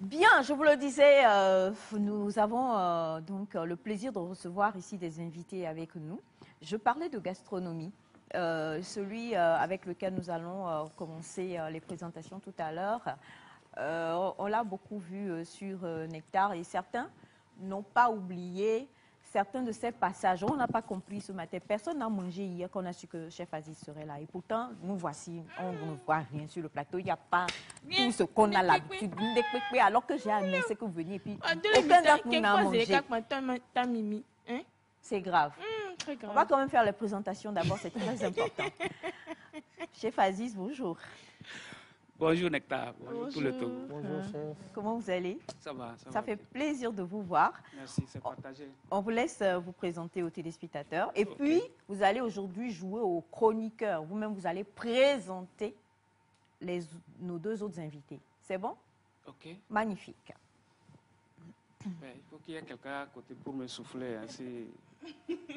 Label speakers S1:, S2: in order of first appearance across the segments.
S1: Bien, je vous le disais, nous avons donc le plaisir de recevoir ici des invités avec nous. Je parlais de gastronomie, celui avec lequel nous allons commencer les présentations tout à l'heure. On l'a beaucoup vu sur Nectar et certains n'ont pas oublié certains de ces passages. On n'a pas compris ce matin. Personne n'a mangé hier qu'on a su que Chef Aziz serait là. Et pourtant, nous voici, on ne voit rien sur le plateau. Il n'y a pas tout ce qu'on a l'habitude. Alors que j'ai annoncé que vous veniez. Et puis, aucun d'entre nous n'a mangé. C'est grave.
S2: Très grave.
S1: On va quand même faire les présentations d'abord, c'est très important. Chef Aziz, bonjour.
S3: Bonjour Nectar, bonjour tout le Togo.
S4: Bonjour chef.
S1: Comment vous allez?
S3: Ça va,
S1: Ça fait plaisir de vous voir.
S3: Merci, c'est partagé.
S1: On vous laisse vous présenter aux téléspectateurs. Et puis, vous allez aujourd'hui jouer aux chroniqueurs. Vous-même, vous allez présenter nos deux autres invités. C'est bon?
S3: Ok.
S1: Magnifique.
S3: Mais il faut qu'il y ait quelqu'un à côté pour me souffler. Hein.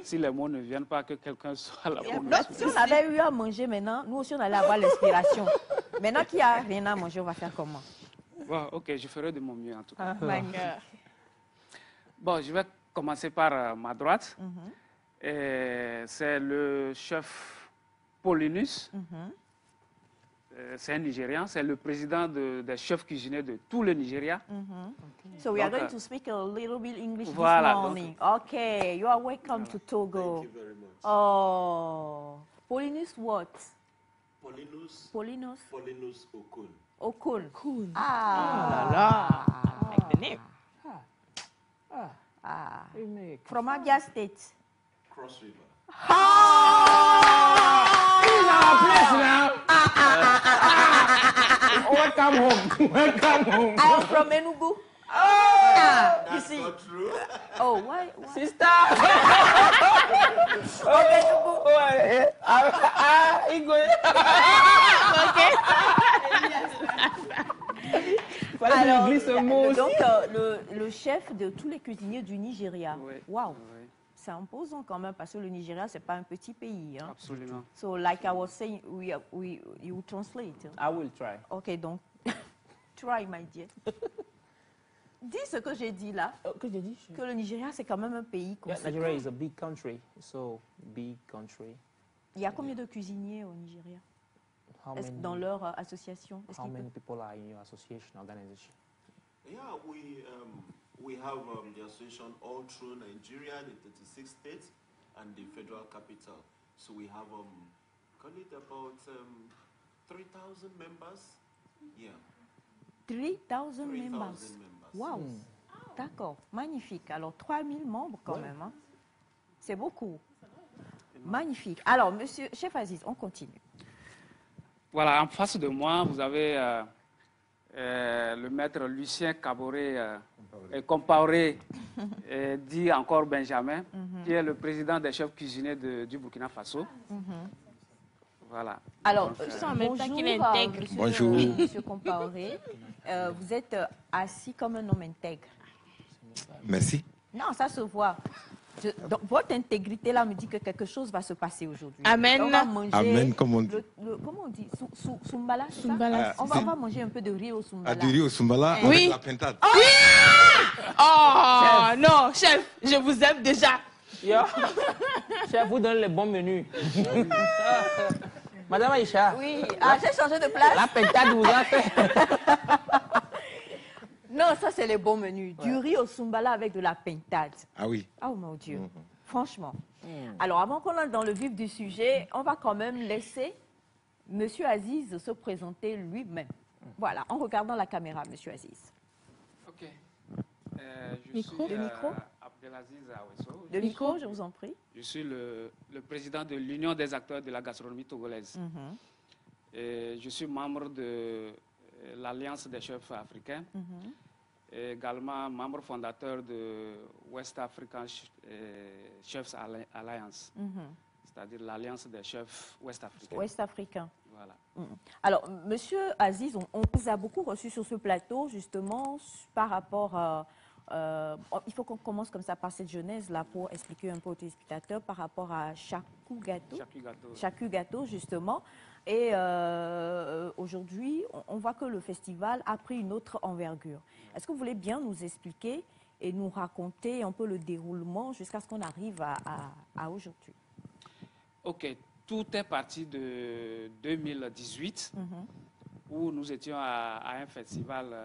S3: Si les mots ne viennent pas, que quelqu'un soit là pour me souffler.
S1: Si on avait eu à manger maintenant, nous aussi, on allait avoir l'inspiration. Maintenant qu'il n'y a rien à manger, on va faire comment?
S3: Bon, ok, je ferai de mon mieux en tout cas.
S1: Magnifique.
S3: Bon, je vais commencer par ma droite. C'est le chef Paulinus. C'est un Nigérian, c'est le président des chefs cuisiniers de tout le Nigeria.
S1: So we are going to speak a little bit English
S3: Voilà,
S1: this morning. Okay, you are welcome to Togo.
S4: Thank you very much.
S1: Oh, Paulinus what?
S4: Paulinus
S1: Paulinus
S4: Okun.
S1: Okun.
S2: Cool.
S1: Ah,
S2: Like the name.
S1: from Abia State.
S4: Cross River.
S5: Welcome home. Welcome home.
S1: I am from Enugu. You
S4: That's
S1: see.
S4: not true.
S1: Oh, why?
S5: Sister.
S1: Alors,
S5: glisse un mot aussi.
S1: donc, le chef de tous les cuisiniers du Nigeria.
S3: Oui.
S1: Wow.
S3: Oui,
S1: C'est imposant quand même parce que le Nigeria, c'est pas un petit pays. Hein.
S3: absolument.
S1: So, like I was saying, you translate.
S5: I will try.
S1: Ok, donc, try, my dear. Dis ce que j'ai dit là,
S5: Que j'ai dit?
S1: que le Nigeria, c'est quand même un pays
S5: Yeah,
S1: conséquent.
S5: Nigeria is a big country. So, big country.
S1: Il y a combien de cuisiniers au Nigeria dans leur association?
S5: How many people are in your association, organization?
S4: Yeah, we have the association all through Nigeria, the 36 states, and the federal capital. So we have call it about 3,000 members. Yeah.
S1: 3,000
S4: 3,000
S1: members.
S4: members.
S1: Wow. D'accord, magnifique. Alors, 3,000 membres quand même. Hein. C'est beaucoup. Magnifique. Alors, monsieur Chef Aziz, on continue.
S3: Voilà, en face de moi, vous avez le maître Lucien Caboret, Compaoré, dit encore Benjamin, qui est le président des chefs cuisiniers du Burkina Faso. Voilà.
S1: Alors,
S2: en même temps qu'il est
S1: bonjour,
S2: intègre.
S1: monsieur,
S6: Bonjour.
S1: monsieur Compaoré. Vous êtes assis comme un homme intègre.
S6: Merci.
S1: Non, ça se voit. Donc, votre intégrité là me dit que quelque chose va se passer aujourd'hui.
S2: Amen.
S1: On va manger
S6: Amen, comme on dit.
S1: comment on dit? Soumbala, c'est ça?
S2: Soumbala.
S1: On va manger un peu de riz au soumbala.
S6: À du riz au Sumbala
S2: Oui.
S6: avec la pintade.
S2: Oh non, chef, je vous aime déjà.
S5: Yo. Chef, vous donnez les bons menus. Madame Aïcha,
S1: Oui, ah, j'ai changé de place.
S5: la pentade vous a fait.
S1: Non, ça c'est les bons menus. Du riz au soumbala avec de la pintade.
S6: Ah oui.
S1: Oh mon Dieu, franchement. Alors, avant qu'on entre dans le vif du sujet, on va quand même laisser Monsieur Aziz se présenter lui-même. Voilà, en regardant la caméra, Monsieur Aziz.
S3: Ok. Je
S2: Micro.
S3: suis
S1: Le micro.
S3: Abdelaziz Awesso.
S1: Le micro, je vous en prie.
S3: Je suis le président de l'Union des acteurs de la gastronomie togolaise. Et je suis membre de l'Alliance des chefs africains. Et également membre fondateur de West African Chefs Alliance, c'est-à-dire l'Alliance des chefs ouest-africains.
S1: Ouest-africain.
S3: Voilà.
S1: Alors, Monsieur Aziz, on vous a beaucoup reçu sur ce plateau, justement, par rapport à... il faut qu'on commence comme ça par cette genèse-là pour expliquer un peu aux téléspectateurs par rapport à Chakou Gâteau.
S3: Chaque gâteau.
S1: Chakou Gâteau, justement. Et aujourd'hui, on voit que le festival a pris une autre envergure. Est-ce que vous voulez bien nous expliquer et nous raconter un peu le déroulement jusqu'à ce qu'on arrive à aujourd'hui?
S3: Ok, tout est parti de 2018, où nous étions à un festival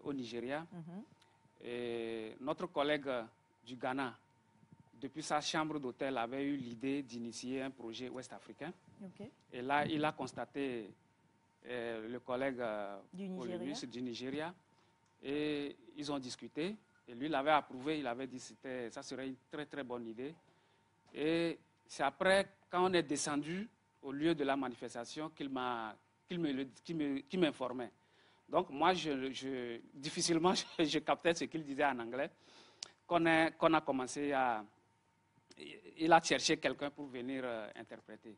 S3: au Nigeria. Et notre collègue du Ghana, depuis sa chambre d'hôtel, avait eu l'idée d'initier un projet ouest-africain.
S1: Okay.
S3: Et là, il a constaté le collègue
S1: du
S3: Nigeria. Et ils ont discuté. Et lui, il avait approuvé, il avait dit que ça serait une très, très bonne idée. Et c'est après, quand on est descendu au lieu de la manifestation, qu'il m'informait. Donc, moi, difficilement, je captais ce qu'il disait en anglais, qu'on a commencé à... Il a cherché quelqu'un pour venir interpréter.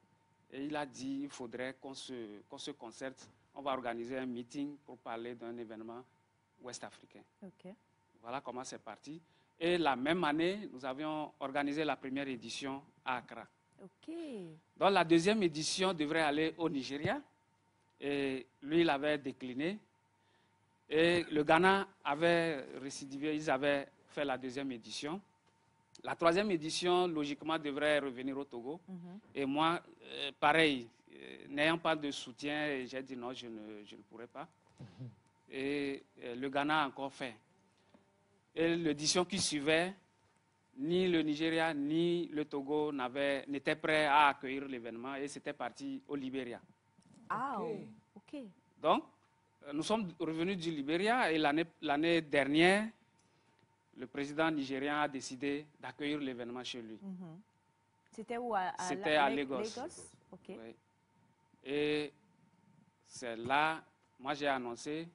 S3: Et il a dit qu'il faudrait qu'on se concerte. On va organiser un meeting pour parler d'un événement ouest-africain.
S1: Okay.
S3: Voilà comment c'est parti. Et la même année, nous avions organisé la première édition à Accra.
S1: Okay.
S3: Donc la deuxième édition devrait aller au Nigeria. Et lui, il avait décliné. Et le Ghana avait récidivé, ils avaient fait la deuxième édition. La troisième édition, logiquement, devrait revenir au Togo. Et moi, pareil, n'ayant pas de soutien, j'ai dit non, je ne pourrais pas. Et le Ghana a encore fait. Et l'édition qui suivait, ni le Nigeria, ni le Togo n'étaient prêts à accueillir l'événement et c'était parti au Libéria.
S1: Ah, ok.
S3: Donc, nous sommes revenus du Libéria et l'année dernière, le président nigérian a décidé d'accueillir l'événement chez lui.
S1: C'était où?
S3: C'était à Lagos.
S1: Okay.
S3: Oui. Et c'est là, moi j'ai annoncé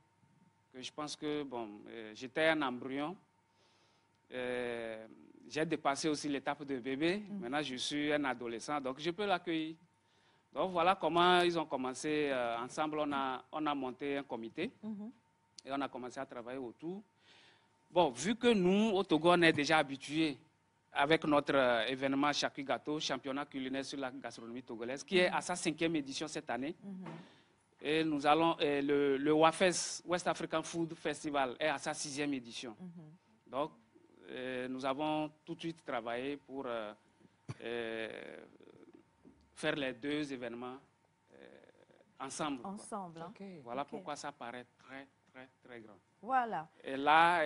S3: que je pense que, bon, j'étais un embryon. J'ai dépassé aussi l'étape de bébé. Maintenant, je suis un adolescent, donc je peux l'accueillir. Donc voilà comment ils ont commencé ensemble. On a monté un comité et on a commencé à travailler autour. Bon, vu que nous, au Togo, on est déjà habitués avec notre événement Chakou Gâteau, championnat culinaire sur la gastronomie togolaise, qui est à sa 5e édition cette année. Et nous allons, le WAFES, West African Food Festival, est à sa 6e édition. Donc, nous avons tout de suite travaillé pour faire les deux événements ensemble.
S1: Ensemble. Hein?
S3: Okay. Voilà pourquoi ça paraît très, très, très grand.
S1: Voilà.
S3: Et là,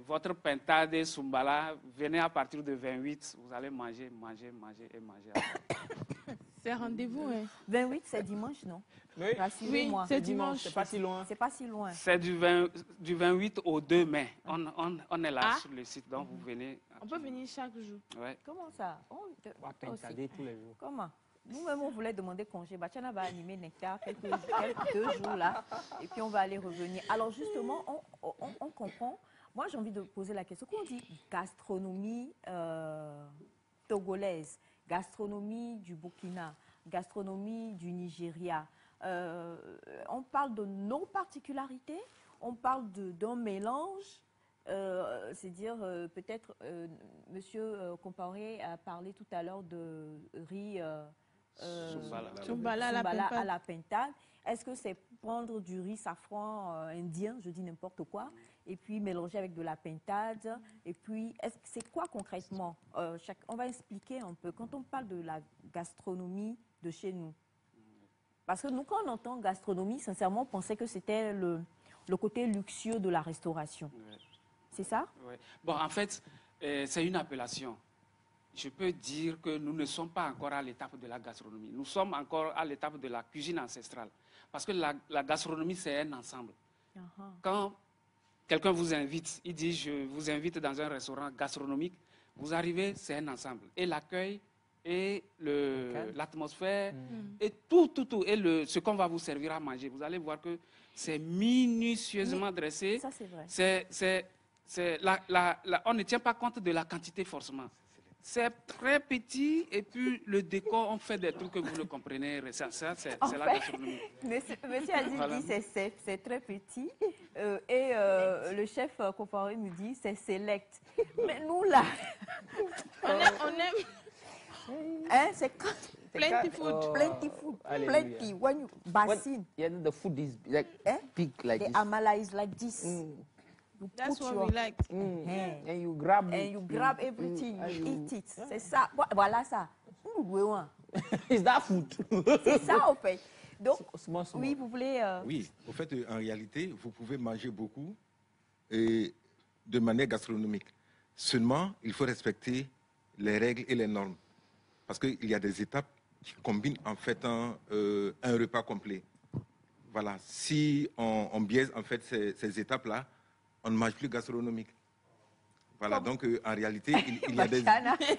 S3: votre pintade et Sumbala, venez à partir de 28, vous allez manger, manger, manger et manger.
S2: C'est rendez-vous, hein.
S1: 28, c'est dimanche, non?
S5: Oui,
S2: c'est dimanche.
S5: C'est pas si loin.
S1: C'est pas si loin.
S3: C'est du 28 au 2 mai. On est là sur le site, donc vous venez.
S2: On peut venir chaque jour.
S3: Ouais.
S1: Comment ça?
S5: On va pintader tous les jours.
S1: Comment? Nous-mêmes, on voulait demander congé. Bachana va animer Nectar quelques 2 jours là, et puis on va aller revenir. Alors justement, on comprend. Moi, j'ai envie de poser la question. Qu'on dit gastronomie togolaise, gastronomie du Burkina, gastronomie du Nigeria. On parle de nos particularités, on parle d'un mélange. C'est-à-dire, peut-être, Monsieur Compaoré a parlé tout à l'heure de riz
S2: Sumbala
S1: à la pintade. Est-ce que c'est prendre du riz safran indien, je dis n'importe quoi, et puis mélanger avec de la pintade? Et puis, c'est quoi concrètement? On va expliquer un peu. Quand on parle de la gastronomie de chez nous, parce que nous, quand on entend gastronomie, sincèrement, on pensait que c'était le côté luxueux de la restauration.
S3: Ouais.
S1: C'est ça?
S3: Ouais. Bon, en fait, c'est une appellation. Je peux dire que nous ne sommes pas encore à l'étape de la gastronomie. Nous sommes encore à l'étape de la cuisine ancestrale. Parce que la gastronomie, c'est un ensemble. Quand quelqu'un vous invite, il dit « je vous invite dans un restaurant gastronomique », vous arrivez, c'est un ensemble. Et l'accueil, et l'atmosphère, et tout. Et ce qu'on va vous servir à manger. Vous allez voir que c'est minutieusement dressé.
S1: Ça, c'est vrai.
S3: On ne tient pas compte de la quantité forcément. C'est très petit et puis le décor, on fait des trucs que vous ne comprenez. Ça c'est la gastronomie.
S1: Monsieur Aziz dit c'est très petit et le chef Compaoré nous dit c'est select. Mais nous là,
S2: on aime.
S1: Hein,
S2: Plenty food.
S1: Plenty food.
S5: Hallelujah.
S1: Plenty. When you basin,
S5: Yeah, the food is like big like
S1: the
S5: this.
S1: amala is like this. You
S2: That's
S1: put
S2: what
S1: your
S2: we like.
S5: And you grab
S1: and
S5: it.
S1: you grab everything, you eat it. C'est ça. Voilà ça.
S5: Is that food?
S1: C'est ça, en fait. Donc,
S5: Small, small.
S1: oui, vous voulez...
S6: Oui, au fait, en réalité, vous pouvez manger beaucoup et de manière gastronomique. Seulement, il faut respecter les règles et les normes. Parce qu'il y a des étapes qui combinent en fait un repas complet. Voilà, si on biaise en fait ces étapes-là, on ne mange plus gastronomique. Voilà, donc en réalité, il y a des,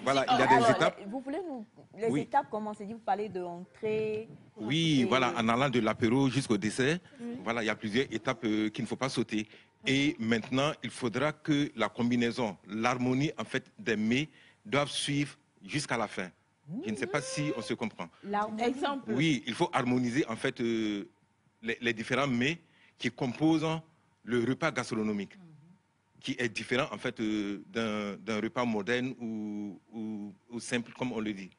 S6: voilà, il y a des
S1: Alors,
S6: étapes.
S1: vous voulez nous... Les
S6: Oui.
S1: étapes, comment on s'est dit, vous parlez de entrée...
S6: Oui,
S1: et-
S6: voilà, en allant de l'apéro jusqu'au dessert, voilà, il y a plusieurs étapes qu'il ne faut pas sauter. Et maintenant, il faudra que la combinaison, l'harmonie en fait des mets doivent suivre jusqu'à la fin. Je ne sais pas si on se comprend.
S1: L'harmonie.
S2: Exemple.
S6: Oui, il faut harmoniser en fait les différents mets qui composent le repas gastronomique, qui est différent en fait d'un repas moderne ou simple comme on le dit.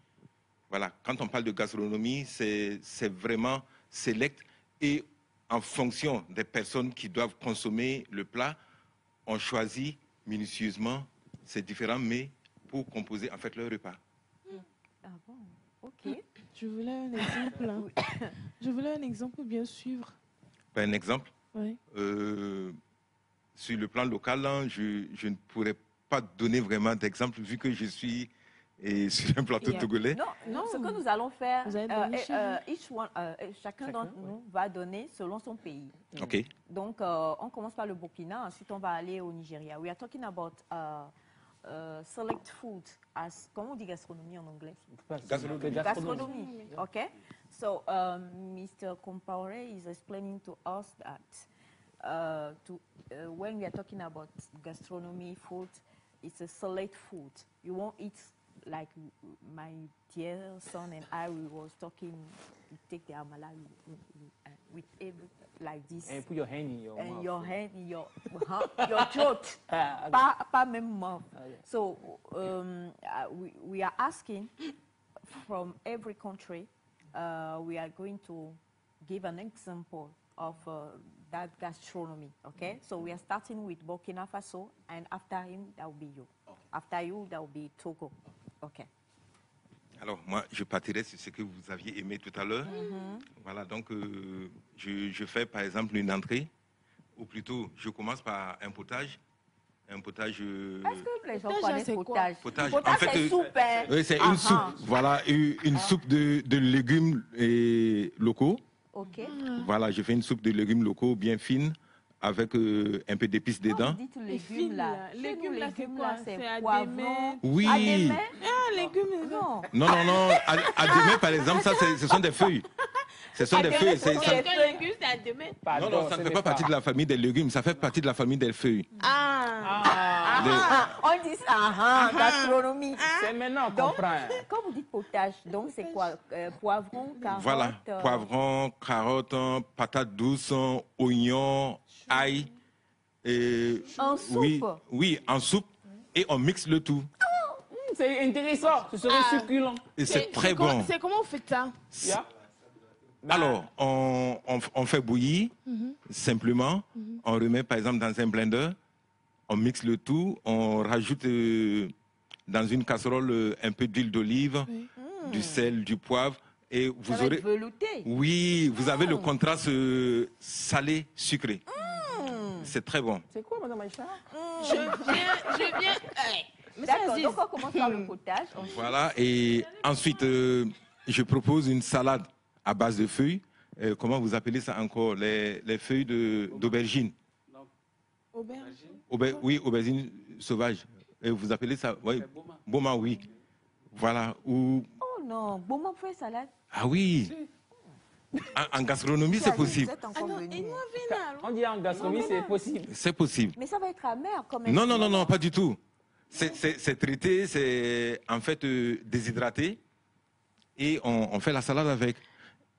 S6: Voilà, quand on parle de gastronomie, c'est vraiment select et en fonction des personnes qui doivent consommer le plat, on choisit minutieusement ces différents mets pour composer en fait leur repas.
S1: Ah bon, ok.
S2: Je voulais un exemple. Je voulais un exemple pour bien suivre.
S6: Un exemple,
S2: Oui.
S6: sur le plan local, hein, je ne pourrais pas donner vraiment d'exemple vu que je suis sur un plateau
S1: Yeah.
S6: togolais.
S1: Non,
S2: Non.
S1: ce que nous allons faire,
S2: Vous allez donner chez
S1: chacun d'entre nous va donner selon son pays.
S6: Ok.
S1: Donc, on commence par le Burkina, ensuite on va aller au Nigeria. We are talking about select food as, comment on dit gastronomie en anglais?
S6: Gastronomie.
S1: Gastronomie. Okay. So, Mr. Compaore is explaining to us that when we are talking about gastronomy food, it's a select food. You won't eat like my dear son and I, we was talking, you take the amala with every, like this.
S5: And put your hand in your
S1: And
S5: mouth.
S1: your hand in your throat,
S5: Ah,
S1: pas même mouth.
S5: Okay.
S1: So we are asking from every country. We are going to give an example of that gastronomy. Okay, so we are starting with Burkina Faso, and after him that will be you.
S4: Okay.
S1: After you that will be Togo. Okay.
S6: Alors, moi, je partirai sur ce que vous aviez aimé tout à l'heure. Voilà, donc, je fais par exemple une entrée, ou plutôt, je commence par un potage. Un potage.
S1: Est-ce que les gens
S2: Potage,
S1: connaissent
S2: c'est quoi?
S1: potage?
S6: Potage,
S1: Potage,
S6: en fait,
S1: c'est soupe, hein?
S6: Oui, c'est
S1: Ah,
S6: une soupe.
S1: ah.
S6: Voilà, une soupe de légumes locaux.
S1: Ok.
S6: Voilà, je fais une soupe de légumes locaux bien fine, avec un peu d'épices
S1: Quand
S6: dedans.
S1: vous dites
S2: Les
S1: légumes
S2: fines,
S1: là,
S2: là.
S1: chez nous,
S2: Légumes, là, c'est
S1: légumes,
S2: quoi?
S1: là,
S2: C'est
S1: c'est
S2: à
S1: poivron.
S2: démettre.
S6: Oui.
S1: À démettre?
S2: Ah, légumes.
S1: Non.
S6: Non. À demain, par exemple, ça, ce sont des feuilles. Ce sont des feuilles.
S1: c'est-
S6: ça-
S2: Les légumes, c'est à démettre.
S6: Non, ça ne fait pas partie de la famille des légumes, ça fait partie de la famille des feuilles.
S1: Ah, on dit ça, gastronomie.
S5: C'est maintenant qu'on
S1: Donc,
S5: comprend.
S1: quand vous dites potage, donc c'est quoi? Poivron, carotte.
S6: Voilà, poivron, carottes, patates douces, oignons, ail. Et,
S1: En soupe?
S6: Oui, en soupe. Et on mixe le tout.
S5: C'est intéressant, ce serait succulent.
S6: Et c'est très bon.
S2: C'est comment on fait ça?
S5: Yeah.
S6: Alors, on fait bouillir simplement. On remet par exemple dans un blender. On mixe le tout. On rajoute dans une casserole un peu d'huile d'olive, du sel, du poivre. Et
S1: Ça
S6: vous
S1: va
S6: aurez.
S1: être velouté.
S6: Oui, vous avez le contraste salé-sucré. C'est très bon.
S5: C'est quoi, madame Aïcha?
S2: Je viens. Mais ça
S1: D'accord,
S2: existe.
S1: donc on commence par le potage. Ensuite,
S6: Voilà, et ensuite, je propose une salade à base de feuilles. Comment vous appelez ça encore? Les feuilles d'aubergine.
S2: Auberge.
S6: Oui, aubergine sauvage. Et vous appelez ça? Oui, boma, oui. Voilà. Ou...
S1: oh non, bon, on fait salade.
S6: Ah oui. En gastronomie, c'est possible.
S1: Vous êtes encore
S2: Non,
S1: venu.
S2: et moi, vénal.
S5: On dit en gastronomie, c'est possible.
S6: C'est possible.
S1: Mais ça va être amer quand même.
S6: Non, pas du tout. C'est traité, c'est en fait déshydraté. Et on fait la salade avec.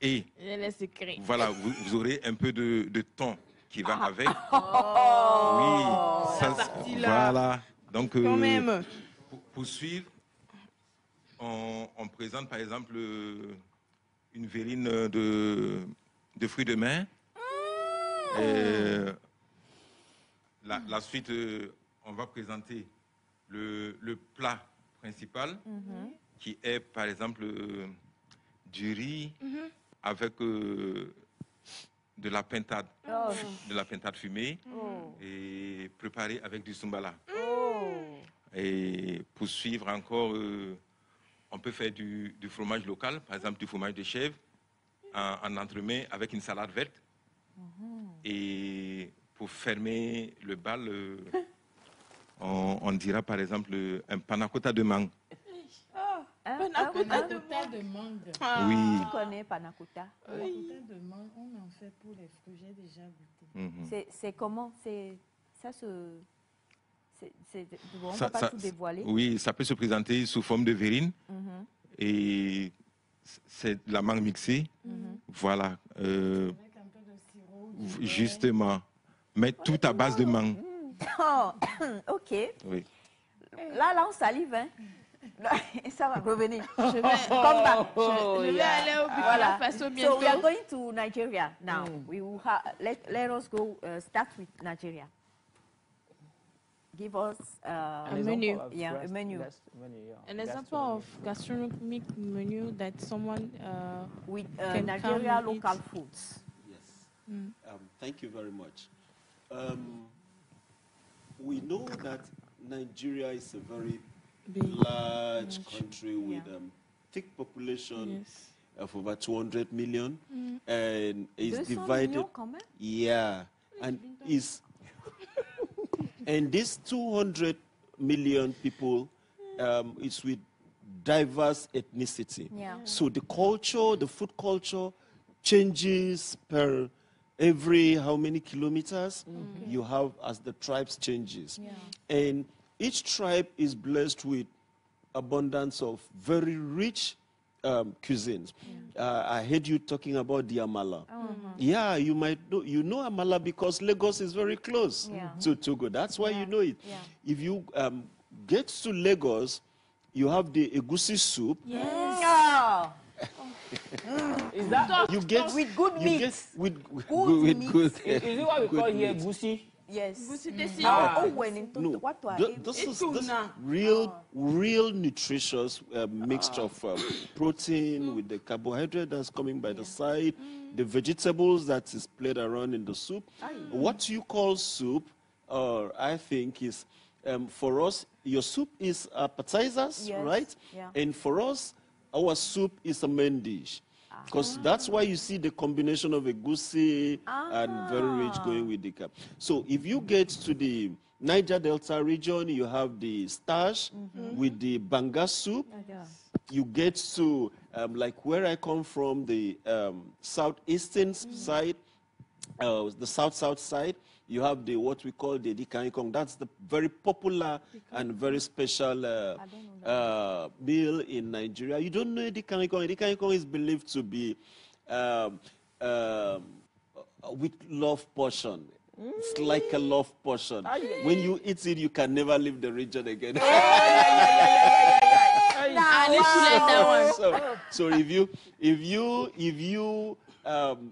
S6: Et
S2: J'ai les secrets.
S6: voilà, vous aurez un peu de thon qui va avec.
S2: Oh,
S6: Oui,
S2: la partie là.
S6: voilà. Donc,
S2: Quand même.
S6: pour suivre, on présente par exemple une verrine de fruits de mer. Et la suite, on va présenter le plat principal qui est par exemple du riz avec de la pintade, fumée et préparée avec du sumbala. Et pour suivre encore, on peut faire du fromage local, par exemple du fromage de chèvre en entremets avec une salade verte. Et pour fermer le bal, on dira par exemple un panna cotta de mangue.
S2: Panna cotta de mangue.
S6: Oui.
S1: Tu connais panna cotta?
S2: Panna cotta de mangue, on en fait pour les fruits, j'ai déjà goûté.
S1: C'est comment? On ne va pas tout dévoiler.
S6: Oui, ça peut se présenter sous forme de verrine. Et c'est de la mangue mixée. Voilà.
S2: Avec un peu de sirop.
S6: Justement. Mais tout à base de mangue.
S1: Oh, ok.
S6: Oui.
S1: Là, on salive, hein. Ça va revenir.
S2: Je vais,
S1: Come back.
S2: je vais aller au Burkina Faso bientôt.
S1: So we are going to Nigeria now. We will let us go start with Nigeria. Give us
S2: a menu.
S1: A menu.
S2: An example of gastronomic menu that someone
S1: With
S2: can
S1: Nigeria
S2: come
S1: local
S2: eat.
S1: foods.
S4: Yes. Thank you very much. We know that Nigeria is a very large country with thick population of over 200 million, and is divided. Yeah, and is and these 200 million people is with diverse ethnicity.
S1: Yeah.
S4: So the culture, the food culture, changes per every how many kilometers you have as the tribes changes. And each tribe is blessed with abundance of very rich cuisines. I heard you talking about the amala. Yeah, you might know, amala because Lagos is very close to Togo. That's why you know it. If you get to Lagos, you have the egusi soup.
S5: Is that
S4: You get
S1: with good meat.
S4: With
S1: meat.
S4: good.
S5: is it what we call here gusi?
S1: Yes.
S4: No,
S1: What
S4: this is real nutritious mixture of protein with the carbohydrate that's coming by the side, the vegetables that is played around in the soup. What you call soup, I think is for us, your soup is appetizers, right?
S1: Yeah.
S4: And for us, our soup is a main dish. Because that's why you see the combination of egusi and very rich going with the cap. So if you get to the Niger Delta region, you have the starch with the banga soup. You get to, like where I come from, the southeastern side, the south side, you have the what we call the Dikanikong. That's the very popular and very special meal in Nigeria. You don't know Dikanikong. Dikanikong is believed to be with love portion. It's like a love portion. When you eat it, you can never leave the region again. So if you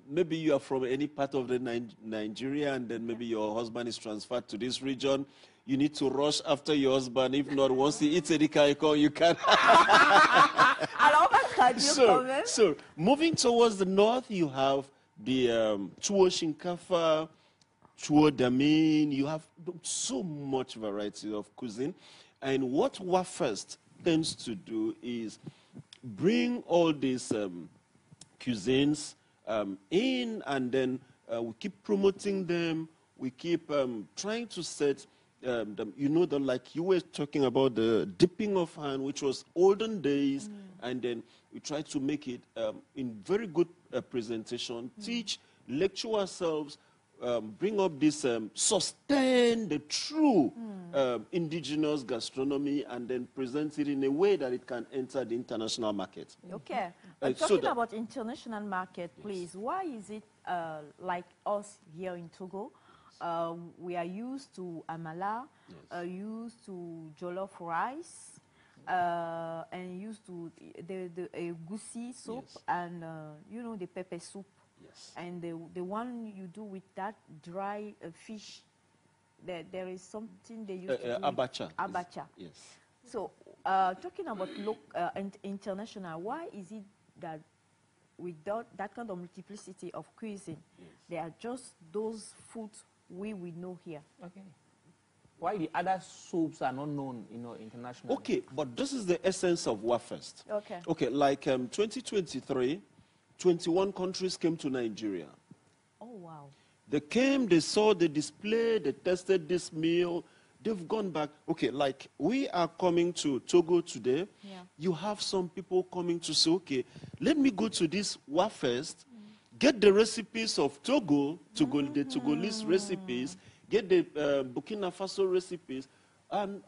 S4: maybe you are from any part of the Nigeria, and then maybe your husband is transferred to this region, you need to rush after your husband. If not, once he eats a dikaikong, you can. So moving towards the north, you have the tuwo shinkafa, tuwo damin. You have so much variety of cuisine. And what WAFEST tends to do is bring all these cuisines in, and then we keep promoting them. We keep trying to set them, like you were talking about the dipping of hand, which was olden days, and then we try to make it in very good presentation, teach, lecture ourselves, bring up this, sustain the true indigenous gastronomy, and then present it in a way that it can enter the international market.
S1: Okay.
S4: So
S1: Talking about international market, please, why is it like us here in Togo, we are used to amala, used to jollof rice, and used to the goosey soup
S5: Yes.
S1: and the pepper soup.
S5: Yes.
S1: And the one you do with that dry fish, there is something they use to do with
S4: Abacha.
S1: abacha.
S4: Yes.
S1: So, talking about international, why is it that without that kind of multiplicity of cuisine, there are just those foods we know here?
S5: Okay. Why the other soups are not known, internationally?
S4: Okay, but this is the essence of WAFEST.
S1: Okay.
S4: Okay, like 2023, 21 countries came to Nigeria.
S1: Oh, wow.
S4: They came, they saw the display, they tested this meal, they've gone back. Okay, like we are coming to Togo today.
S1: Yeah.
S4: You have some people coming to say, okay, let me go to this WAFEST, get the recipes of Togo, the Togolese recipes, get the Burkina Faso recipes, and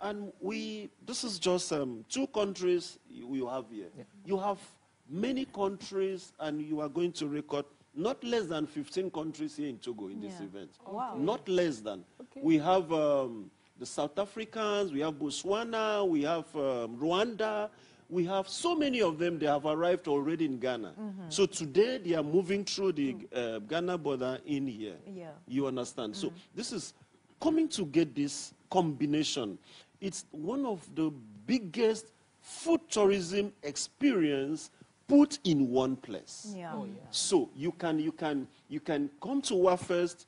S4: this is just 2 countries you have here.
S5: Yeah.
S4: You have many countries, and you are going to record not less than 15 countries here in Togo in this
S1: Yeah.
S4: event.
S1: Wow.
S4: Not less than.
S5: Okay.
S4: We have the South Africans, we have Botswana, we have Rwanda. We have so many of them, they have arrived already in Ghana. So today they are moving through the Ghana border in here.
S1: Yeah.
S4: You understand? So this is coming to get this combination. It's one of the biggest food tourism experience put in one place.
S1: Yeah.
S5: Oh, yeah.
S4: So you can come to WAFEST,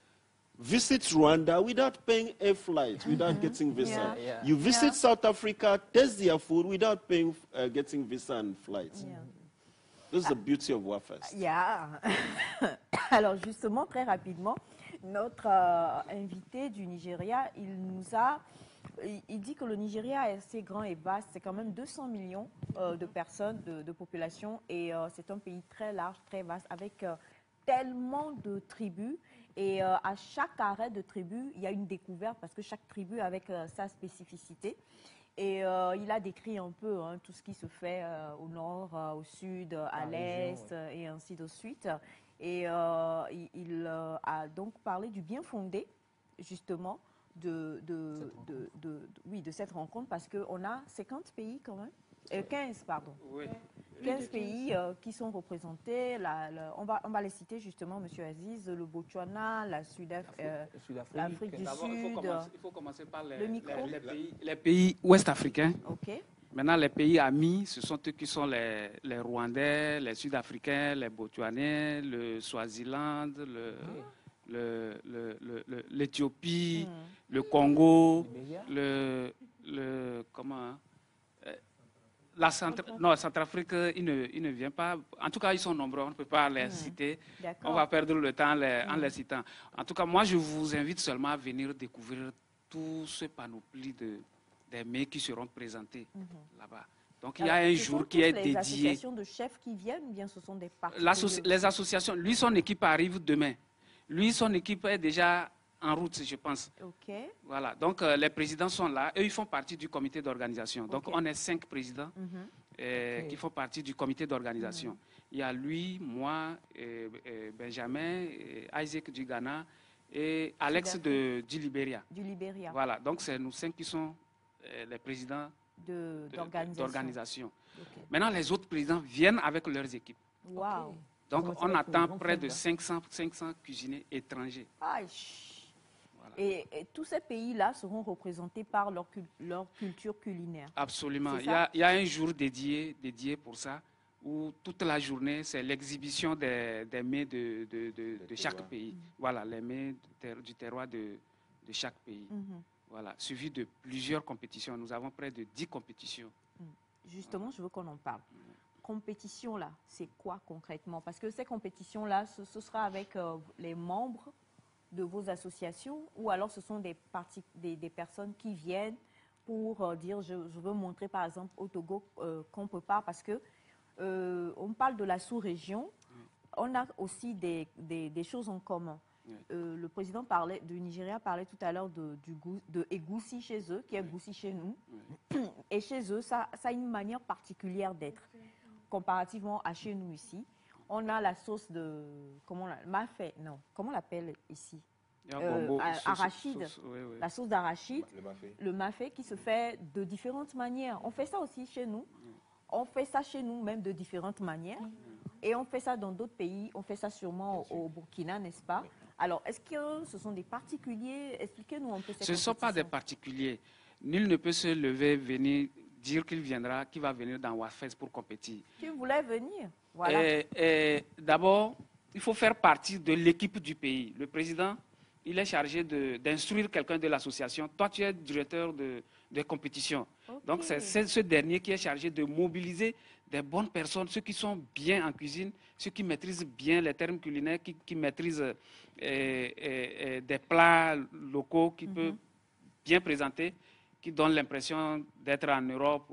S4: visit Rwanda without paying a flight, without getting visa.
S1: Yeah.
S5: Yeah.
S4: You visit
S1: Yeah.
S4: South Africa, taste their food without paying, getting visa and flights.
S1: Yeah.
S4: This is the beauty of WAFEST.
S1: Yeah. Alors justement, très rapidement, notre invité du Nigeria, il dit que le Nigeria est assez grand et vaste, c'est quand même 200 millions de personnes, de population, et c'est un pays très large, très vaste, avec tellement de tribus. Et à chaque arrêt de tribu, il y a une découverte, parce que chaque tribu a avec sa spécificité. Et il a décrit un peu tout ce qui se fait au nord, au sud, à l'est, et ainsi de suite. Et il a donc parlé du bien fondé, justement, de cette rencontre, parce qu'on a 50 pays quand même, 15, pardon.
S3: Oui.
S1: 15 pays qui sont représentés. On va les citer justement, M. Aziz, le Botswana, l'Afrique du
S3: D'abord,
S1: Sud.
S3: il faut commencer par
S1: Le micro.
S3: les pays ouest-africains.
S1: OK.
S3: Maintenant, les pays amis, ce sont eux qui sont les Rwandais, les Sud-Africains, les Botswanais, le Swaziland, l'Éthiopie, le Congo, la Centrafrique, il ne vient pas. En tout cas, ils sont nombreux, on ne peut pas les citer. On va perdre le temps en les citant. En tout cas, moi, je vous invite seulement à venir découvrir tout ce panoplie des mets qui seront présentés là-bas. Donc, il y a un jour qui est dédié.
S1: Les associations de chefs qui viennent, ou bien ce sont des parties?
S3: Les associations, lui, son équipe arrive demain. Lui, son équipe est déjà en route, je pense.
S1: OK.
S3: Voilà, donc les présidents sont là. Eux, ils font partie du comité d'organisation. Donc, on est 5 présidents qui font partie du comité d'organisation. Il y a lui, moi, Benjamin, Isaac du Ghana et Alex du Libéria.
S1: Du Libéria.
S3: Voilà, donc c'est nous 5 qui sont les présidents d'organisation.
S1: Okay.
S3: Maintenant, les autres présidents viennent avec leurs équipes.
S1: Wow.
S3: Donc, on attend près de 500 cuisiniers étrangers.
S1: Voilà. Et tous ces pays-là seront représentés par leur culture culinaire.
S3: Absolument. Il y a un jour dédié pour ça, où toute la journée, c'est l'exhibition des mets de chaque pays. Voilà, les mets du terroir de chaque pays. Voilà, suivi de plusieurs compétitions. Nous avons près de 10 compétitions.
S1: Justement, je veux qu'on en parle. Compétition-là, c'est quoi concrètement? Parce que ces compétitions-là, ce sera avec les membres de vos associations, ou alors ce sont des personnes qui viennent pour dire je veux montrer par exemple au Togo qu'on peut pas, parce que on parle de la sous-région, on a aussi des choses en commun. Le président du Nigeria parlait tout à l'heure de egusi chez eux, qui est goussi chez nous. Et chez eux, ça a une manière particulière d'être, comparativement à chez nous ici. On a la sauce de... Comment on l'appelle ici?
S3: Il y a gombo,
S1: arachide,
S3: oui.
S1: la sauce d'arachide,
S6: Le mafé.
S1: le mafé qui se fait de différentes manières. On fait ça aussi chez nous. On fait ça chez nous même de différentes manières. Et on fait ça dans d'autres pays. On fait ça sûrement au Burkina, n'est-ce pas? Alors, est-ce que ce sont des particuliers? Expliquez-nous un peu cette
S3: Ce ne sont pas des particuliers. Nul ne peut se lever, venir, dire qu'il viendra, qu'il va venir dans Wafes pour compétir.
S1: Qui voulait venir? Voilà.
S3: Et d'abord, il faut faire partie de l'équipe du pays. Le président, il est chargé d'instruire quelqu'un de l'association. Toi, tu es directeur de compétition.
S1: Okay.
S3: Donc, c'est ce dernier qui est chargé de mobiliser des bonnes personnes, ceux qui sont bien en cuisine, ceux qui maîtrisent bien les termes culinaires, qui maîtrisent des plats locaux, qui peuvent bien présenter, qui donnent l'impression d'être en Europe.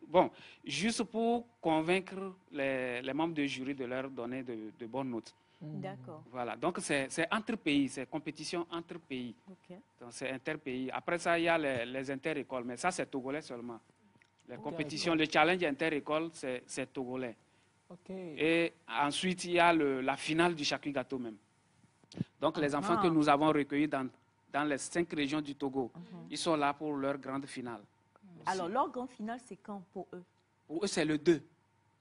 S3: Bon, juste pour convaincre les membres du jury de leur donner de bonnes notes.
S1: D'accord.
S3: Voilà, donc c'est entre pays, c'est compétition entre pays.
S1: Okay.
S3: Donc c'est interpays. Après ça, il y a les inter-écoles, mais ça, c'est togolais seulement. Les compétitions, le challenge inter-école, c'est togolais.
S5: Okay.
S3: Et ensuite, il y a la finale du Chakui Gâteau même. Donc les enfants que nous avons recueillis dans les 5 régions du Togo, ils sont là pour leur grande finale.
S1: Alors, leur grande finale, c'est quand pour eux?
S3: Pour eux, c'est le 2.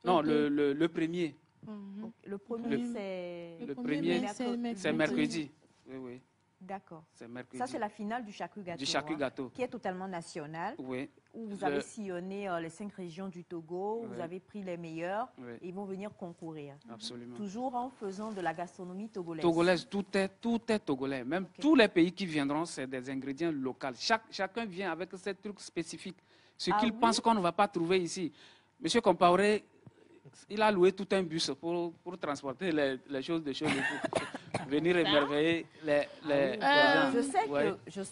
S3: Non, le premier.
S1: Le premier, c'est...
S3: Le premier, c'est mercredi. Oui, oui.
S1: D'accord.
S3: C'est mercredi.
S1: Ça, c'est la finale du Chakui Gâteau.
S3: Du Chakui Gâteau.
S1: Qui est totalement national.
S3: Oui.
S1: Où vous avez sillonné les 5 régions du Togo, vous avez pris les meilleurs, et ils vont venir concourir.
S3: Absolument.
S1: Toujours en faisant de la gastronomie togolaise.
S3: Togolaise, tout est togolais. Même tous les pays qui viendront, c'est des ingrédients locaux. Chacun vient avec ses trucs spécifiques. Ce qu'il pense qu'on ne va pas trouver ici. Monsieur Compaoré, il a loué tout un bus pour transporter les choses de chez nous, venir émerveiller les gens.
S1: Je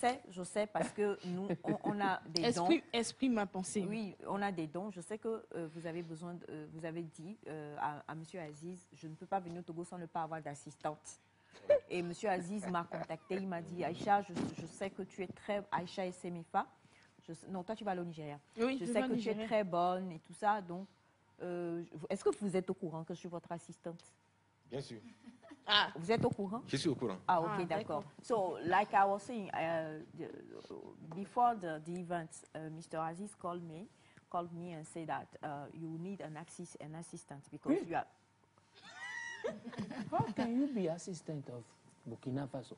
S1: sais, parce que nous, on a des dons.
S2: Exprime ma pensée.
S1: Oui, on a des dons. Je sais que vous avez besoin, vous avez dit à M. Aziz, je ne peux pas venir au Togo sans ne pas avoir d'assistante. Et M. Aziz m'a contacté, il m'a dit, Aïcha, je sais que tu es très... Aïcha et Semifa. Non, toi, tu vas aller au Nigeria.
S2: Oui,
S1: je sais que tu es très bonne et tout ça, donc... est-ce que vous êtes au courant que je suis votre assistante?
S6: Bien sûr.
S1: Ah, vous êtes au courant?
S6: Je suis au courant.
S1: Ah, ok, d'accord. So, like I was saying, before the event, Mr. Aziz called me and said that you need an assistant because you are...
S5: How can you be assistant of Burkina Faso?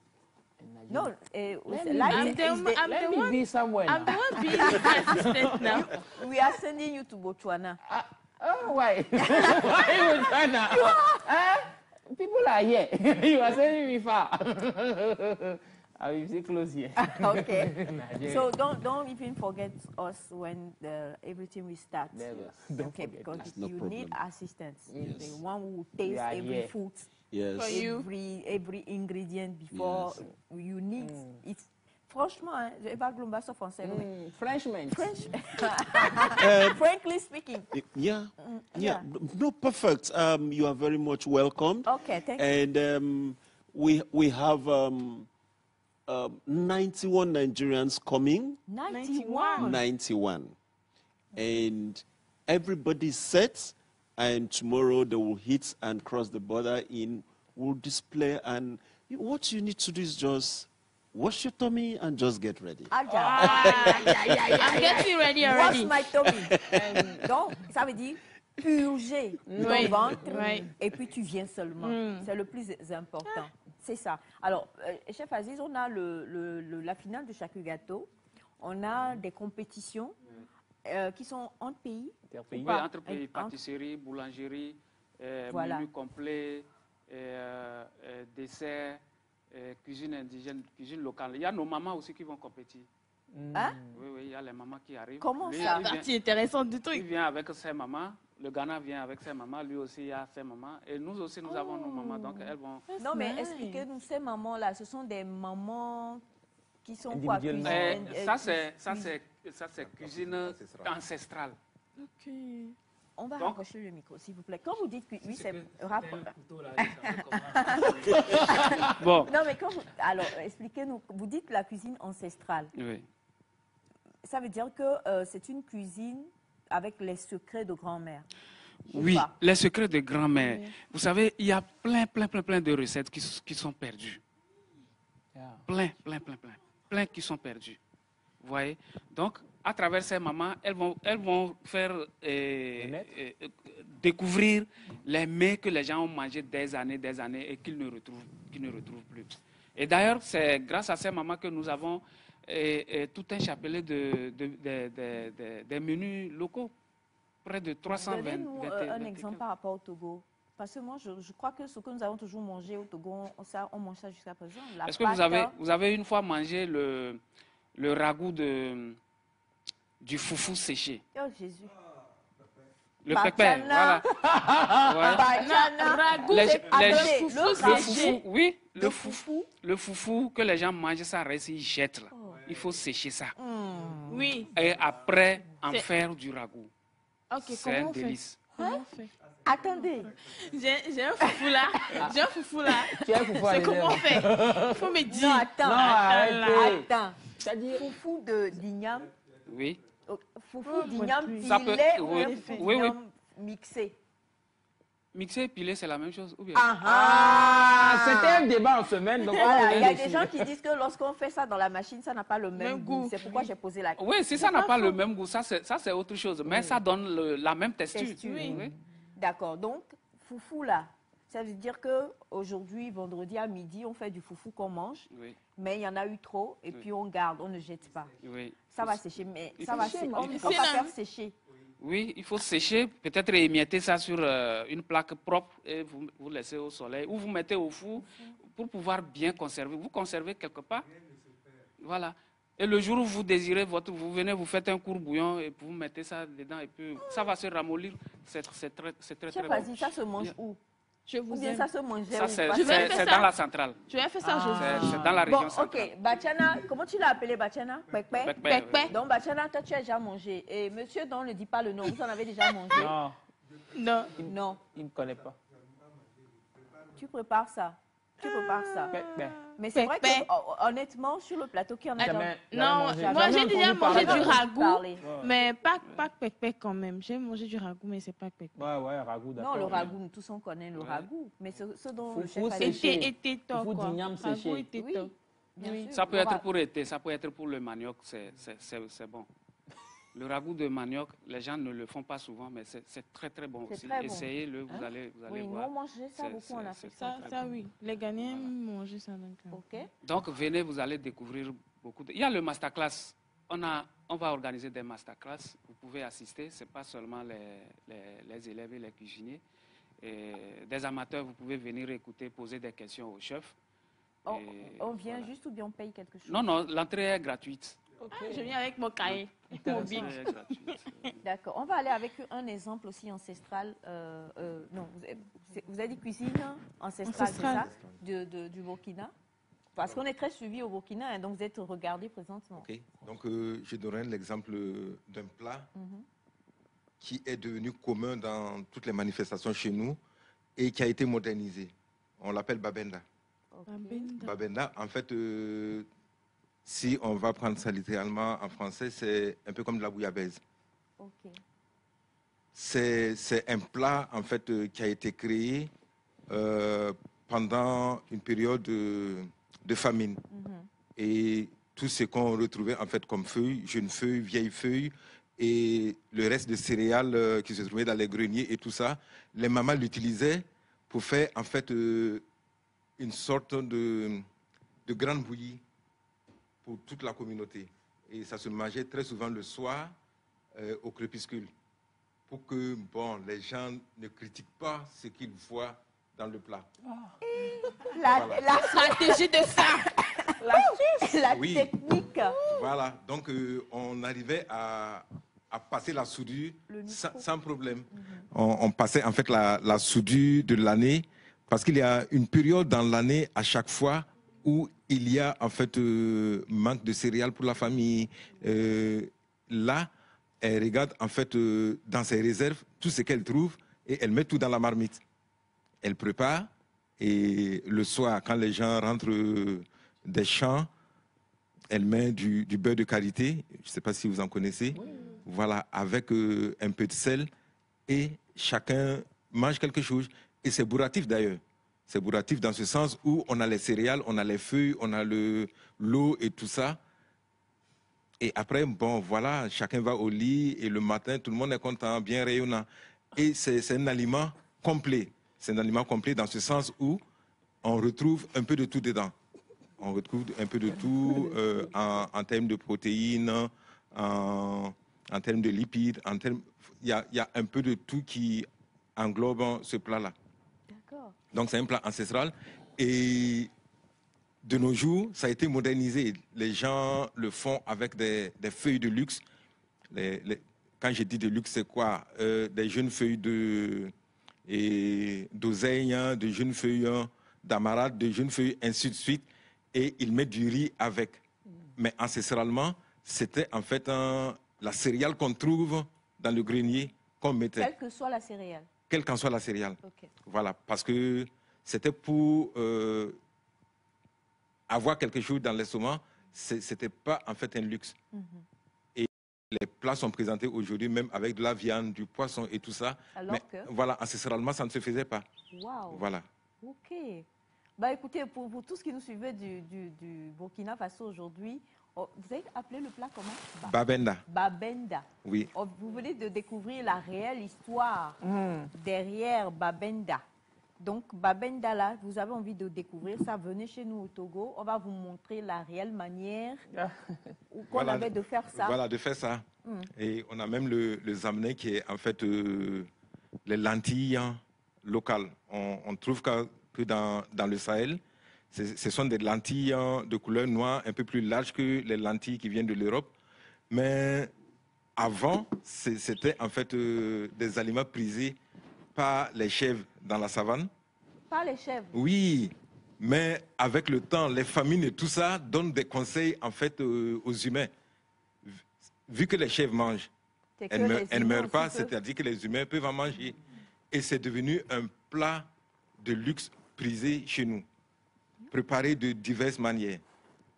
S1: No,
S5: let me be somewhere
S2: I'm the
S5: now.
S2: one being the assistant now.
S1: We are sending you to Botswana.
S5: Oh, why? Why Botswana? People are here. You are sending me far. I will stay close here.
S1: Okay. So don't even forget us when everything will start.
S5: Never.
S1: Okay, because
S4: no
S1: you
S4: problem.
S1: need assistance.
S4: Yes.
S1: The one who will taste every food.
S4: Yes.
S2: For you.
S1: Every ingredient before you need it. Franchement, je vais pas glomber sur français.
S5: Frenchman.
S1: French. Frankly speaking.
S4: Yeah. No, perfect. You are very much welcomed.
S1: Okay, thank you.
S4: And we have 91 Nigerians coming.
S1: 91.
S4: 91. And everybody's set. And tomorrow they will hit and cross the border will display. And what you need to do is just wash your tummy and just get ready.
S2: I'm getting ready already.
S1: Wash my tummy. Donc, ça veut dire purger ton ventre et puis tu viens seulement. C'est le plus important. C'est ça. Alors, chef Aziz, on a la finale de Chakui Gâteau. On a des compétitions qui sont entre pays.
S3: Oui, entre pays, pâtisserie, boulangerie, menu complet, dessert, cuisine indigène, cuisine locale. Il y a nos mamans aussi qui vont compétir.
S1: Hein?
S3: Oui, il y a les mamans qui arrivent.
S1: Comment ça?
S2: C'est intéressant du
S3: Il
S2: truc.
S3: vient avec ses mamans. Le Ghana vient avec ses mamans. Lui aussi, il a ses mamans. Et nous aussi, nous avons nos mamans. Donc, elles vont...
S1: Non, mais expliquez-nous, ces mamans-là, ce sont des mamans qui sont quoi?
S3: Ça, c'est cuisine ancestrale.
S2: Ok.
S1: On va rapprocher le micro, s'il vous plaît. Quand vous dites que oui, c'est
S3: Bon.
S1: Non, mais quand vous... Alors, expliquez-nous. Vous dites la cuisine ancestrale.
S3: Oui.
S1: Ça veut dire que c'est une cuisine avec les secrets de grand-mère.
S3: Oui, les secrets de grand-mère. Vous savez, il y a plein de recettes qui sont perdues. Plein qui sont perdus. Vous voyez? Donc, à travers ces mamans, elles vont faire découvrir les mets que les gens ont mangés des années et qu'ils ne retrouvent plus. Et d'ailleurs, c'est grâce à ces mamans que nous avons tout un chapelet des menus locaux. Près de 320.
S1: Donnez-nous un exemple par rapport au Togo. Parce que moi, je crois que ce que nous avons toujours mangé au Togo, on mange ça jusqu'à présent.
S3: Est-ce que vous avez une fois mangé le ragoût du foufou séché?
S1: Oh Jésus.
S3: Le pépé, voilà. Le foufou, oui, le foufou que les gens mangent, ça reste, ils jettent là. Il faut sécher ça.
S2: Oui.
S3: Et après, en faire du ragoût. C'est un délice.
S2: Comment on fait?
S1: Attendez.
S2: J'ai un foufou là. J'ai un foufou là.
S5: Tu as un foufou à
S2: C'est comment on fait? Il faut me dire.
S1: Non, attends.
S5: Non, arrêtez.
S1: Attends. C'est-à-dire foufou d'igname.
S3: Oui.
S1: Foufou d'igname
S3: Ça peut-
S1: pilé ou
S3: oui,
S1: un foufou
S3: oui, oui.
S1: d'igname mixé?
S3: Mixé et pilé, c'est la même chose ou bien?
S5: C'était un débat en semaine. Donc
S1: Voilà, il y a des gens qui disent que lorsqu'on fait ça dans la machine, ça n'a pas le même goût. C'est pourquoi j'ai posé la question.
S3: Oui, si ça n'a pas le même goût, ça c'est autre chose. Mais ça donne la même texture.
S1: Oui. D'accord. Donc, foufou là, ça veut dire qu'aujourd'hui, vendredi à midi, on fait du foufou qu'on mange, mais il y en a eu trop et puis on garde, on ne jette pas.
S3: Oui.
S1: Ça va sécher, mais
S3: Il
S1: ça
S3: faut
S1: va
S3: sécher,
S1: on
S3: il
S1: va faire sécher.
S3: Oui, il faut sécher, peut-être émietter ça sur une plaque propre et vous laissez au soleil. Ou vous mettez au four pour pouvoir bien conserver. Vous conservez quelque part. Voilà. Et le jour où vous désirez vous venez, vous faites un court bouillon et vous mettez ça dedans et puis ça va se ramollir. C'est très bon.
S1: Ça se mange où?
S2: Je vous
S1: Ou bien
S2: aime.
S1: ça se mangeait
S3: Ça,
S1: où?
S3: c'est dans la centrale.
S2: Tu as fait ça aujourd'hui.
S3: C'est dans la région
S1: Bon,
S3: centrale.
S1: ok. Bachana, comment tu l'as appelé Bachana?
S3: Pekpé.
S2: Pekpé.
S1: Donc Bachana, toi tu as déjà mangé. Et monsieur dont ne dit pas le nom, vous en avez déjà mangé?
S5: Non,
S2: Non.
S1: Non.
S5: il ne me connaît pas.
S1: Tu prépares ça.
S5: Ben,
S1: Mais c'est vrai
S2: Pekpé.
S1: que honnêtement, sur le plateau, qui en a
S5: jamais-
S2: Non,
S5: jamais
S2: moi j'ai
S5: entendu
S2: déjà
S5: parler
S2: mangé
S5: de
S2: du
S5: ça.
S2: ragoût, mais pas pépé quand même. J'ai mangé du ragoût, mais c'est pas pépé.
S5: Ouais, ragoût, d'accord.
S1: Non, le ragoût, nous tous on connaît le ragout. Mais ce dont le
S5: Foufou
S1: chef a
S5: séché.
S1: dit.
S2: Et této,
S5: Foufou
S2: quoi.
S5: d'igname séché.
S2: Ragoût et této.
S1: Bien sûr.
S3: Ça peut être pour été, ça peut être pour le manioc, c'est bon. Le ragoût de manioc, les gens ne le font pas souvent, mais c'est très bon
S1: C'est
S3: aussi.
S1: très bon.
S3: Essayez-le, vous allez
S1: Oui, nous
S3: voir.
S1: on mangeait ça beaucoup en Afrique.
S2: Ça oui. Les Ghanéens mangeaient ça.
S1: Ok.
S3: Donc venez, vous allez découvrir beaucoup. Il y a le masterclass. On va organiser des masterclass. Vous pouvez assister. C'est pas seulement les élèves et les cuisiniers. Et des amateurs, vous pouvez venir écouter, poser des questions au chef.
S1: On vient juste ou bien on paye quelque chose?
S3: Non, l'entrée est gratuite.
S2: Je viens avec mon cahier, mon bic.
S3: L'entrée est gratuite.
S1: D'accord. On va aller avec un exemple aussi ancestral. Non, vous avez dit cuisine ancestrale, c'est ça? Du Burkina? Parce qu'on est très suivi au Burkina, hein, donc vous êtes regardé présentement.
S6: Ok. Donc, je donnerai l'exemple d'un plat qui est devenu commun dans toutes les manifestations chez nous et qui a été modernisé. On l'appelle babenda.
S1: Okay.
S6: Babenda, en fait, si on va prendre ça littéralement en français, c'est un peu comme de la bouillabaisse.
S1: Ok.
S6: C'est un plat, en fait, qui a été créé pendant une période de famine. Et tout ce qu'on retrouvait, en fait, comme feuilles, jeunes feuilles, vieilles feuilles, et le reste de céréales qui se trouvaient dans les greniers et tout ça, les mamans l'utilisaient pour faire, en fait, une sorte de grande bouillie pour toute la communauté. Et ça se mangeait très souvent le soir au crépuscule pour que les gens ne critiquent pas ce qu'ils voient dans le plat.
S1: La
S2: stratégie de ça.
S1: La
S6: Oui.
S1: technique.
S6: Voilà, donc on arrivait à passer la soudure sans problème. On passait en fait la soudure de l'année parce qu'il y a une période dans l'année à chaque fois où il y a en fait manque de céréales pour la famille. Là, elle regarde en fait dans ses réserves tout ce qu'elle trouve et elle met tout dans la marmite. Elle prépare et le soir, quand les gens rentrent des champs, elle met du beurre de karité, je ne sais pas si vous en connaissez, voilà, avec un peu de sel et chacun mange quelque chose. Et c'est bourratif d'ailleurs. C'est bourratif dans ce sens où on a les céréales, on a les feuilles, on a l'eau et tout ça. Et après, bon, voilà, chacun va au lit et le matin, tout le monde est content, bien rayonnant. Et c'est un aliment complet. C'est un aliment complet dans ce sens où on retrouve un peu de tout dedans. On retrouve un peu de tout en termes de protéines, en termes de lipides. Il y a un peu de tout qui englobe ce plat-là.
S1: D'accord.
S6: Donc, c'est un plat ancestral. Et de nos jours, ça a été modernisé. Les gens le font avec des feuilles de luxe. Quand je dis de luxe, c'est quoi? Des jeunes feuilles d'oseille, de jeunes feuilles d'amarante, de jeunes feuilles, ainsi de suite. Et ils mettent du riz avec. Mais ancestralement, c'était en fait la céréale qu'on trouve dans le grenier qu'on mettait.
S1: Quelle que soit la céréale.
S6: Quelle qu'en soit la céréale.
S1: Okay.
S6: Voilà, parce que c'était pour avoir quelque chose dans l'estomac, ce n'était pas en fait un luxe. Et les plats sont présentés aujourd'hui même avec de la viande, du poisson et tout ça.
S1: Alors
S6: mais
S1: que...
S6: voilà, ancestralement, ça ne se faisait pas.
S1: Wow.
S6: Voilà.
S1: OK. Bah, écoutez, pour tous qui nous suivaient du Burkina Faso aujourd'hui, vous avez appelé le plat comment?
S6: Babenda.
S1: Babenda.
S6: Oui.
S1: Vous venez de découvrir la réelle histoire derrière Babenda. Donc, Babenda, là, vous avez envie de découvrir ça, venez chez nous au Togo. On va vous montrer la réelle manière qu'on avait de faire ça.
S6: Voilà, de faire ça. Et on a même le zamené qui est en fait les lentilles locales. On trouve que dans le Sahel, ce sont des lentilles de couleur noire un peu plus larges que les lentilles qui viennent de l'Europe. Mais avant, c'était en fait des aliments prisés par les chèvres dans la savane.
S1: Par les chèvres?
S6: Oui, mais avec le temps, les famines et tout ça donnent des conseils en fait aux humains. Vu que les chèvres mangent, elles ne meurent pas, c'est-à-dire que les humains peuvent en manger. Et c'est devenu un plat de luxe prisé chez nous, préparé de diverses manières.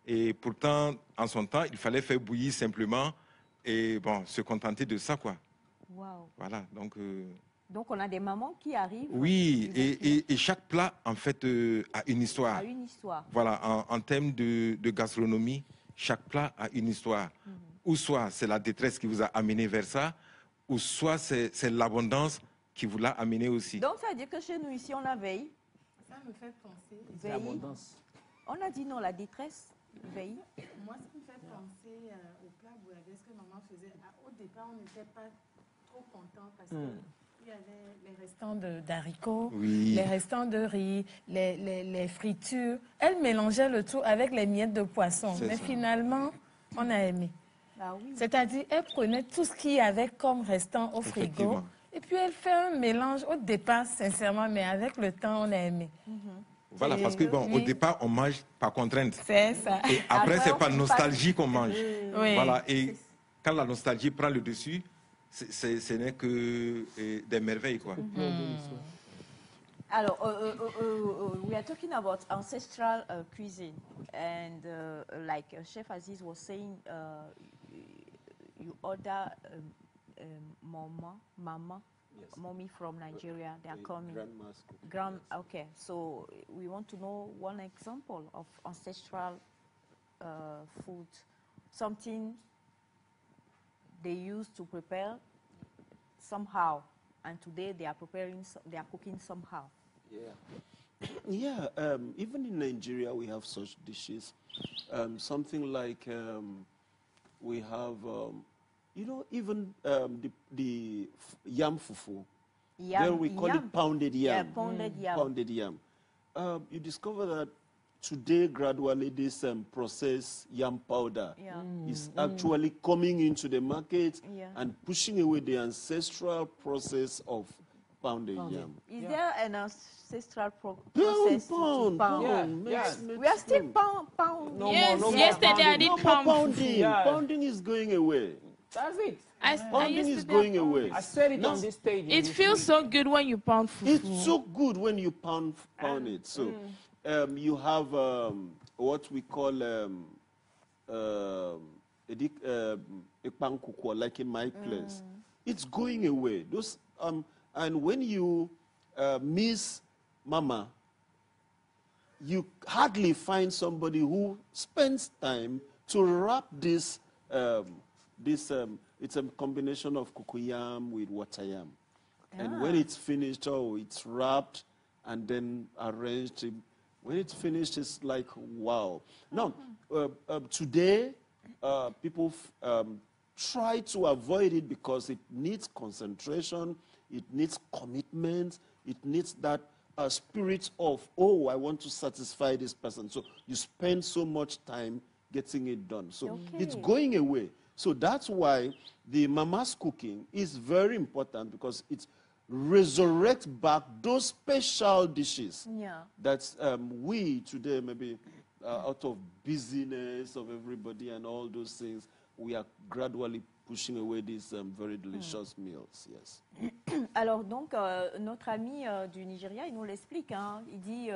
S6: Et pourtant, en son temps, il fallait faire bouillir simplement et bon, se contenter de ça, quoi.
S1: Wow.
S6: Voilà, donc...
S1: Donc, on a des mamans qui arrivent.
S6: Oui, et chaque plat, en fait, a une histoire.
S1: A une histoire.
S6: Voilà, en termes de gastronomie, chaque plat a une histoire. Ou soit c'est la détresse qui vous a amené vers ça, ou soit c'est l'abondance qui vous l'a amené aussi.
S1: Donc, ça veut dire que chez nous, ici, on a veille.
S2: Ça me fait penser.
S5: L'abondance.
S1: On a dit non, la détresse, veille.
S2: Moi, ça me fait penser au plat bouillabaisse que maman faisait. Au départ, on n'était pas trop contents parce que il y avait les restants d'haricots, les restants de riz, les fritures. Elle mélangeait le tout avec les miettes de poisson. Mais finalement, on a aimé.
S1: Ah oui.
S2: C'est-à-dire, elle prenait tout ce qu'il y avait comme restant au frigo. Et puis, elle fait un mélange au départ, sincèrement, mais avec le temps, on a aimé.
S6: Voilà, parce que bon, au départ, on mange par contrainte.
S2: C'est ça.
S6: Et après, c'est par nostalgie qu'on mange.
S2: Oui.
S6: Voilà, et quand la nostalgie prend le dessus, ce n'est que des merveilles, quoi.
S1: Alors, we are talking about ancestral cuisine, and like Chef Aziz was saying, you order mama,
S4: Yes.
S1: mommy from Nigeria. They are coming.
S4: Grandma's cooking.
S1: Okay, so we want to know one example of ancestral food, something they used to prepare somehow, and today they are cooking somehow.
S4: Yeah. Yeah, even in Nigeria we have such dishes. Something like we have, you know, even the yam fufu. There we call it pounded yam.
S1: Yeah, pounded yam.
S4: Pounded yam. You discover that today gradually this processed yam powder is actually coming into the market and pushing away the ancestral process of pounded yam.
S1: Is there an ancestral
S4: Pound.
S1: process to pound? We are still pound.
S2: Yesterday I did
S4: pounding. Pounding is going away.
S5: That's it.
S4: Pounding is going away.
S5: I said it on this stage.
S2: It feels so good when you pound fufu.
S4: It's so good when you pound it. So you have what we call ekpankukwo, like in my place. It's going away. Those and when you miss mama, you hardly find somebody who spends time to wrap this, it's a combination of cocoyam with watayam. And when it's finished, it's wrapped and then arranged. When it's finished, it's like, wow. Now, today, people try to avoid it because it needs concentration, it needs commitment, it needs that spirit of, I want to satisfy this person. So you spend so much time getting it done. So it's going away. So that's why the mama's cooking is very important, because it resurrects back those special dishes that we today, maybe out of busyness of everybody and all those things, we are gradually pushing away these very delicious meals. Yes.
S1: Alors donc, notre ami du Nigeria, il nous l'explique. Hein. Il dit,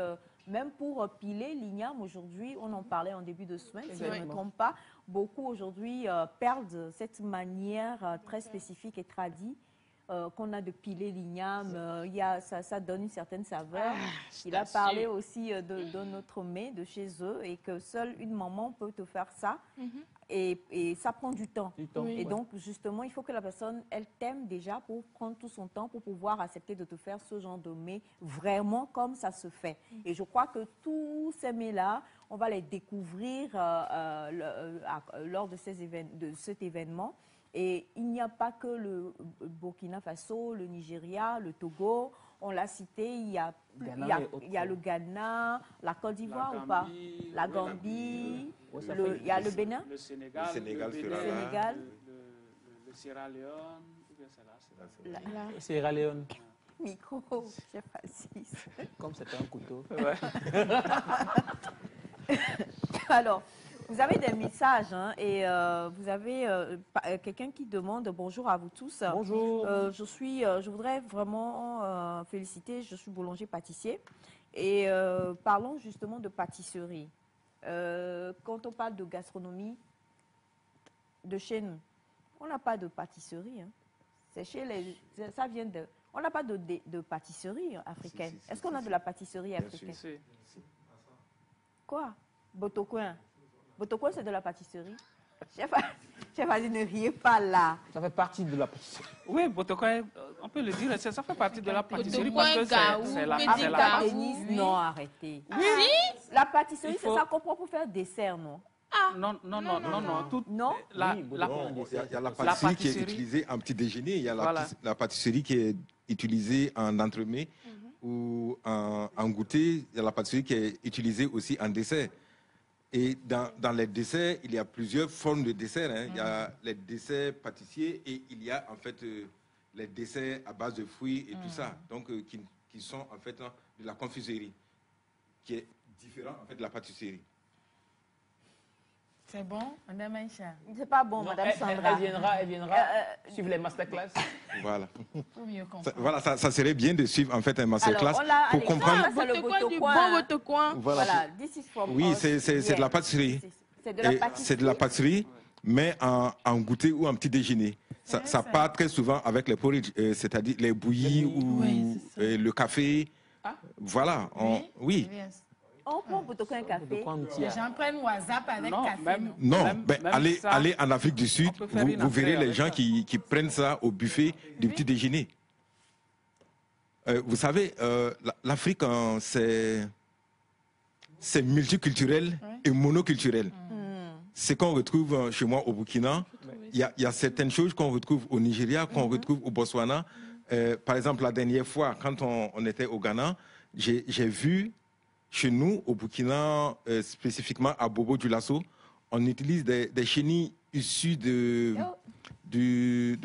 S1: même pour piler l'igname aujourd'hui, on en parlait en début de semaine, si je ne me trompe pas, beaucoup aujourd'hui perdent cette manière très spécifique et tradie qu'on a de piler l'igname. Ça donne une certaine saveur. Il a parlé aussi de notre mets de chez eux, et que seule une maman peut te faire ça. Et ça prend du temps. Et donc, justement, il faut que la personne, elle t'aime déjà pour prendre tout son temps pour pouvoir accepter de te faire ce genre de mets vraiment comme ça se fait. Et je crois que tous ces mets-là, on va les découvrir lors de cet événement. Et il n'y a pas que le Burkina Faso, le Nigeria, le Togo. On l'a cité, il y a le Ghana, la Côte d'Ivoire ou pas? La Gambie, il y a le Bénin,
S3: le Sénégal, le Sierra Leone,
S5: Sierra Leone.
S1: Micro, chef Assis.
S5: Comme c'était un couteau.
S1: Alors, vous avez des messages, hein, et vous avez quelqu'un qui demande bonjour à vous tous.
S5: Bonjour.
S1: Je voudrais vraiment féliciter, je suis boulanger-pâtissier, et parlons justement de pâtisserie. Quand on parle de gastronomie de chez nous, on n'a pas de pâtisserie. Hein. C'est ça vient de. On n'a pas de pâtisserie africaine. Est-ce qu'on a de la pâtisserie africaine? Quoi? Botocoin. Botocoin, c'est de la pâtisserie. Chef Aziz, ne riez pas là.
S5: Ça fait partie de la pâtisserie.
S3: Oui, Botocoin, on peut le dire, ça fait partie de la pâtisserie parce que c'est la base.
S1: Non, arrêtez. Oui, la pâtisserie, c'est ça qu'on prend pour faire dessert, non?
S3: Non.
S1: Non.
S6: Il y a la pâtisserie qui est utilisée en petit déjeuner, il y a la pâtisserie qui est utilisée en entremets ou en goûter, il y a la pâtisserie qui est utilisée aussi en dessert. Et dans les desserts, il y a plusieurs formes de desserts. Hein. Il y a les desserts pâtissiers et il y a en fait les desserts à base de fruits et tout ça, donc qui sont en fait de la confiserie, qui est différent en fait de la pâtisserie.
S2: C'est bon, Madame Aïcha?
S1: C'est pas bon, Madame Sandra.
S5: Elle viendra suivre les masterclass.
S6: Voilà.
S2: Pour mieux comprendre.
S6: Ça serait bien de suivre en fait un masterclass pour comprendre.
S1: C'est le botocoin.
S6: Voilà. Oui, c'est de la pâtisserie. C'est de la pâtisserie, mais en goûter ou en petit déjeuner. Ça part très souvent avec les porridge, c'est-à-dire les bouillies ou le café. Voilà. Oui.
S1: On prend botocoin et café.
S2: Les gens prennent WhatsApp avec café.
S6: Allez en Afrique du Sud, vous verrez les gens qui prennent ça au buffet du petit déjeuner. Vous savez, l'Afrique, c'est multiculturel et monoculturel. Ce qu'on retrouve chez moi au Burkina, il y a certaines choses qu'on retrouve au Nigeria, qu'on retrouve au Botswana. Par exemple, la dernière fois, quand on était au Ghana, j'ai vu chez nous, au Burkina, spécifiquement à Bobo-Dioulasso, on utilise des chenilles issues de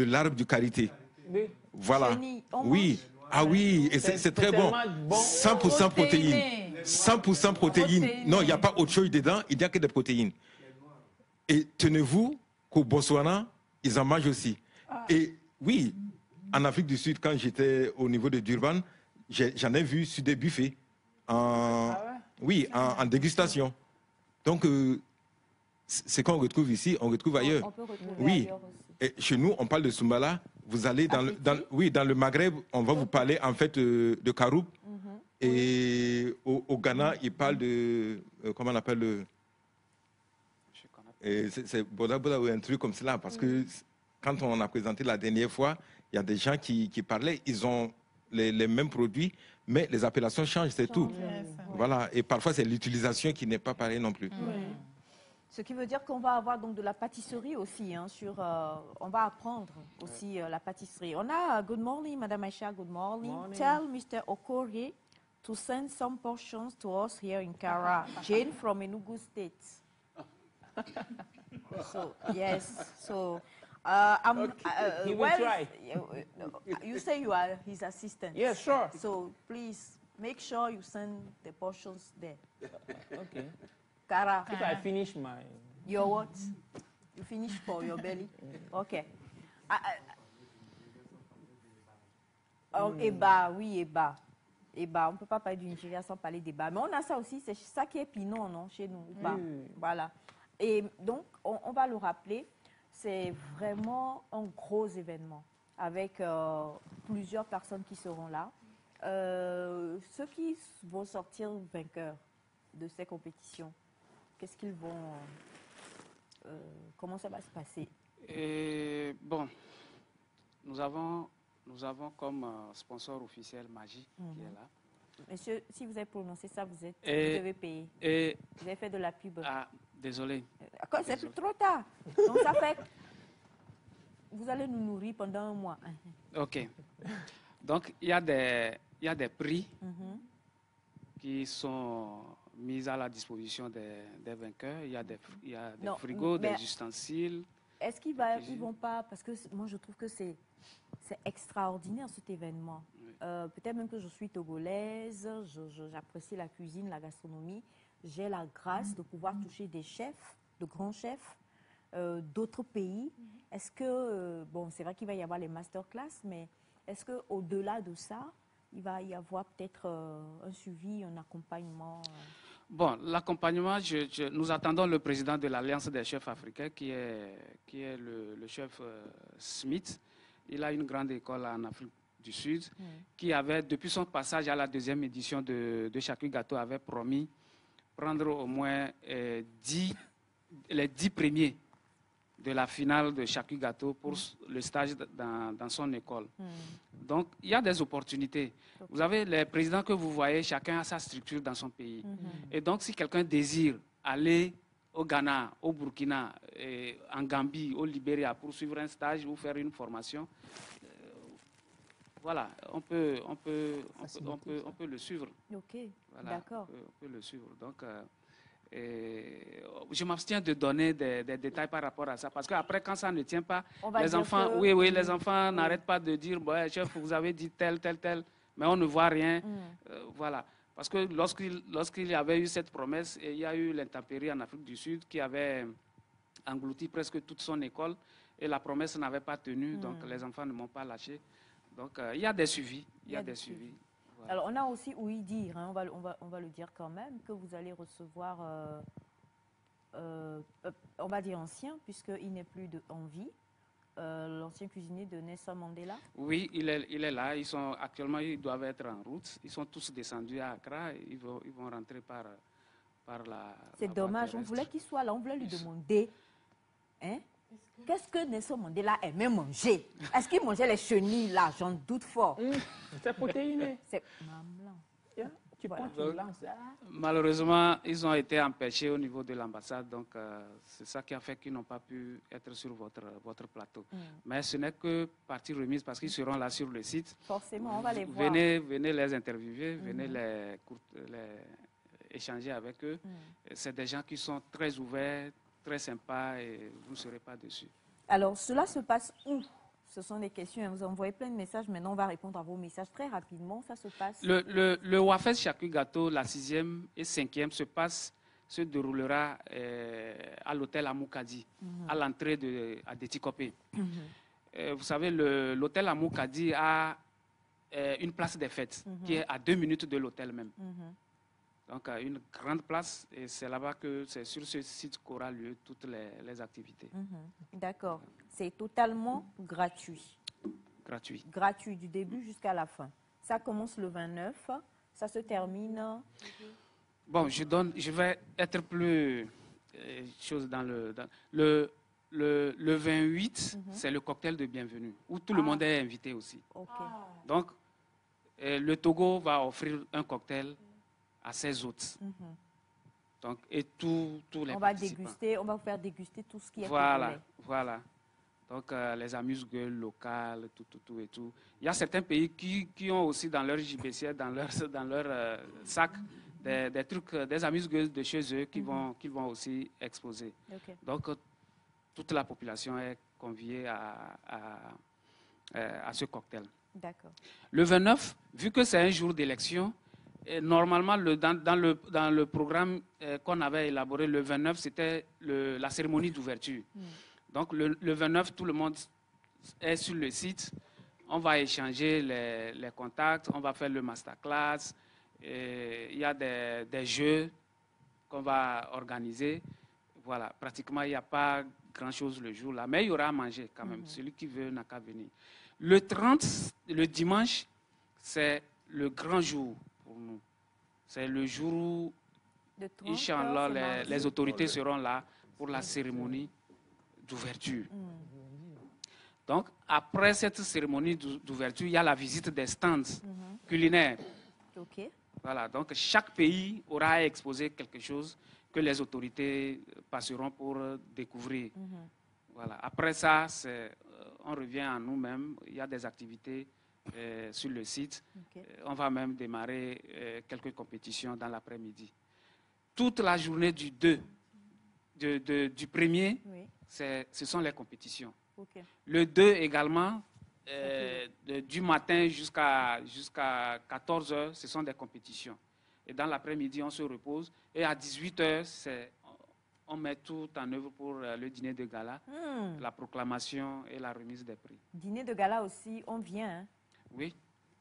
S6: l'arbre du karité. Voilà. Oui. Ah oui, et c'est très bon. 100% protéines. 100% protéines. Non, il n'y a pas autre chose dedans, il n'y a que des protéines. Et tenez-vous qu'au Botswana, ils en mangent aussi. Et oui, en Afrique du Sud, quand j'étais au niveau de Durban, j'en ai vu sur des buffets. En dégustation. Donc, ce qu'on retrouve ici, on retrouve ailleurs.
S1: On peut retrouver
S6: ailleurs aussi. Et chez nous, on parle de Soumbala. Vous allez dans le Maghreb, on va vous parler en fait de Karoub. Et au Ghana, ils parlent de, comment on appelle le... C'est Boda Boda ou un truc comme cela, parce que quand on a présenté la dernière fois, il y a des gens qui parlaient, ils ont les mêmes produits, mais les appellations changent, c'est tout. Voilà, et parfois c'est l'utilisation qui n'est pas pareille non plus.
S1: Ce qui veut dire qu'on va avoir donc de la pâtisserie aussi, hein, on va apprendre aussi la pâtisserie. On a good morning, Madame Aisha, good morning. Tell Mr. Okorie to send some portions to us here in Kara. Jane from Enugu State. So, yes, so
S5: he will try.
S1: You say you are his assistant.
S5: Yes, sure.
S1: So please make sure you send the portions there.
S5: Okay.
S1: Kara.
S5: If I finish my...
S1: Your what? You finish for your belly? Okay. Eba, oui, Eba. Eba, on ne peut pas parler du Nigeria sans parler d'Eba. Mais on a ça aussi, c'est ça qui est Pinot, non, chez nous. Voilà. Et donc, on va le rappeler, c'est vraiment un gros événement avec plusieurs personnes qui seront là. Ceux qui vont sortir vainqueurs de ces compétitions, qu'est-ce qu'ils vont... comment ça va se passer?
S3: Bon, nous avons comme sponsor officiel Magie qui est là.
S1: Monsieur, si vous avez prononcé ça, vous devez payer. Vous avez fait de la pub.
S3: Ah, désolé.
S1: C'est plus trop tard. Donc ça fait... Vous allez nous nourrir pendant un mois.
S3: OK. Donc, il y a des prix qui sont mis à la disposition des vainqueurs. Il y a des frigos, des ustensiles.
S1: Est-ce qu'ils vont pas... Parce que moi, je trouve que c'est extraordinaire cet événement. Oui. Peut-être même que je suis togolaise, j'apprécie la cuisine, la gastronomie. J'ai la grâce de pouvoir toucher des chefs, de grands chefs d'autres pays. Est-ce que... bon, c'est vrai qu'il va y avoir les masterclass, mais est-ce qu'au-delà de ça, il va y avoir peut-être un suivi, un accompagnement
S3: Bon, l'accompagnement, nous attendons le président de l'Alliance des chefs africains, qui est le chef Smith. Il a une grande école en Afrique du Sud, qui avait, depuis son passage à la deuxième édition de Chaku Gâteau, avait promis prendre au moins les 10 premiers de la finale de Chaku Gâteau pour le stage dans son école. Donc, il y a des opportunités. Vous avez les présidents que vous voyez, chacun a sa structure dans son pays. Et donc, si quelqu'un désire aller au Ghana, au Burkina, en Gambie, au Libéria pour suivre un stage ou faire une formation, voilà, on peut le suivre.
S1: Ok,
S3: voilà,
S1: d'accord.
S3: On peut le suivre. Donc, je m'abstiens de donner des détails par rapport à ça, parce qu'après, quand ça ne tient pas, les enfants, les enfants n'arrêtent pas de dire, bon, chef, vous avez dit tel, mais on ne voit rien. Voilà. Parce que lorsqu'il y avait eu cette promesse, et il y a eu l'intempérie en Afrique du Sud qui avait englouti presque toute son école, et la promesse n'avait pas tenu, donc les enfants ne m'ont pas lâché. Donc, il y a des suivis. Il y a des suivis. Voilà.
S1: Alors, on a aussi ouï dire, hein, on va le dire quand même, que vous allez recevoir, on va dire ancien, puisqu'il n'est plus en vie, l'ancien cuisinier de Nelson Mandela.
S3: Oui, il est là. Actuellement, ils doivent être en route. Ils sont tous descendus à Accra. Ils vont rentrer par la...
S1: C'est dommage. On voulait qu'il soit là. On voulait lui demander... Hein? Qu'est-ce que Nelson Mandela aimait manger? Est-ce qu'il mangeait les chenilles là? J'en doute fort.
S5: C'est protéiné.
S1: C'est...
S3: Malheureusement, ils ont été empêchés au niveau de l'ambassade. Donc, c'est ça qui a fait qu'ils n'ont pas pu être sur votre plateau. Mais ce n'est que partie remise parce qu'ils seront là sur le site.
S1: Forcément, on va les voir.
S3: Venez les interviewer, venez les échanger avec eux. C'est des gens qui sont très ouverts, très sympa et vous ne serez pas déçus. Alors,
S1: cela se passe où? Ce sont des questions. Vous envoyez plein de messages. Maintenant, on va répondre à vos messages très rapidement. Ça se passe...
S3: Le Wafes Chaku Gâteau, la 6e et 5e, se déroulera à l'hôtel Amoukadi, à l'entrée à Détikopé. Vous savez, l'hôtel Amoukadi a une place des fêtes qui est à 2 minutes de l'hôtel même. Donc, une grande place, et c'est là-bas que c'est sur ce site qu'aura lieu toutes les activités.
S1: D'accord. C'est totalement gratuit.
S3: Gratuit.
S1: Gratuit du début jusqu'à la fin. Ça commence le 29, Ça se termine.
S3: Bon, je vais être plus chose dans le 28, c'est le cocktail de bienvenue, où tout le monde est invité aussi. Donc, le Togo va offrir un cocktail à ses hôtes. Donc, et tous les participants.
S1: On va vous faire déguster tout ce qui est
S3: togolais. Voilà. Donc, les amuse-gueules locales, tout et tout. Il y a certains pays qui ont aussi dans leur JBC, dans leur sac, des trucs, des amuse-gueules de chez eux qu'ils vont aussi exposer. Donc, toute la population est conviée à ce cocktail.
S1: D'accord.
S3: Le 29, vu que c'est un jour d'élection, normalement, dans le programme qu'on avait élaboré, le 29, c'était la cérémonie d'ouverture. Donc, le 29, tout le monde est sur le site. On va échanger les contacts, on va faire le masterclass. Il y a des jeux qu'on va organiser. Voilà, pratiquement, il n'y a pas grand-chose le jour-là. Mais il y aura à manger quand même. Celui qui veut n'a qu'à venir. Le 30, le dimanche, c'est le grand jour pour nous. C'est le jour où, Inch'Allah, les autorités seront là pour la cérémonie d'ouverture. Donc, après cette cérémonie d'ouverture, il y a la visite des stands culinaires. Voilà, donc chaque pays aura à exposer quelque chose que les autorités passeront pour découvrir. Voilà. Après ça, on revient à nous-mêmes. Il y a des activités sur le site. On va même démarrer quelques compétitions dans l'après-midi. Toute la journée du 1er, ce sont les compétitions. Le 2 également, du matin jusqu'à 14h, ce sont des compétitions. Et dans l'après-midi, on se repose. Et à 18h, on met tout en œuvre pour le dîner de gala, la proclamation et la remise des prix.
S1: Dîner de gala aussi, on vient. Hein?
S3: Oui,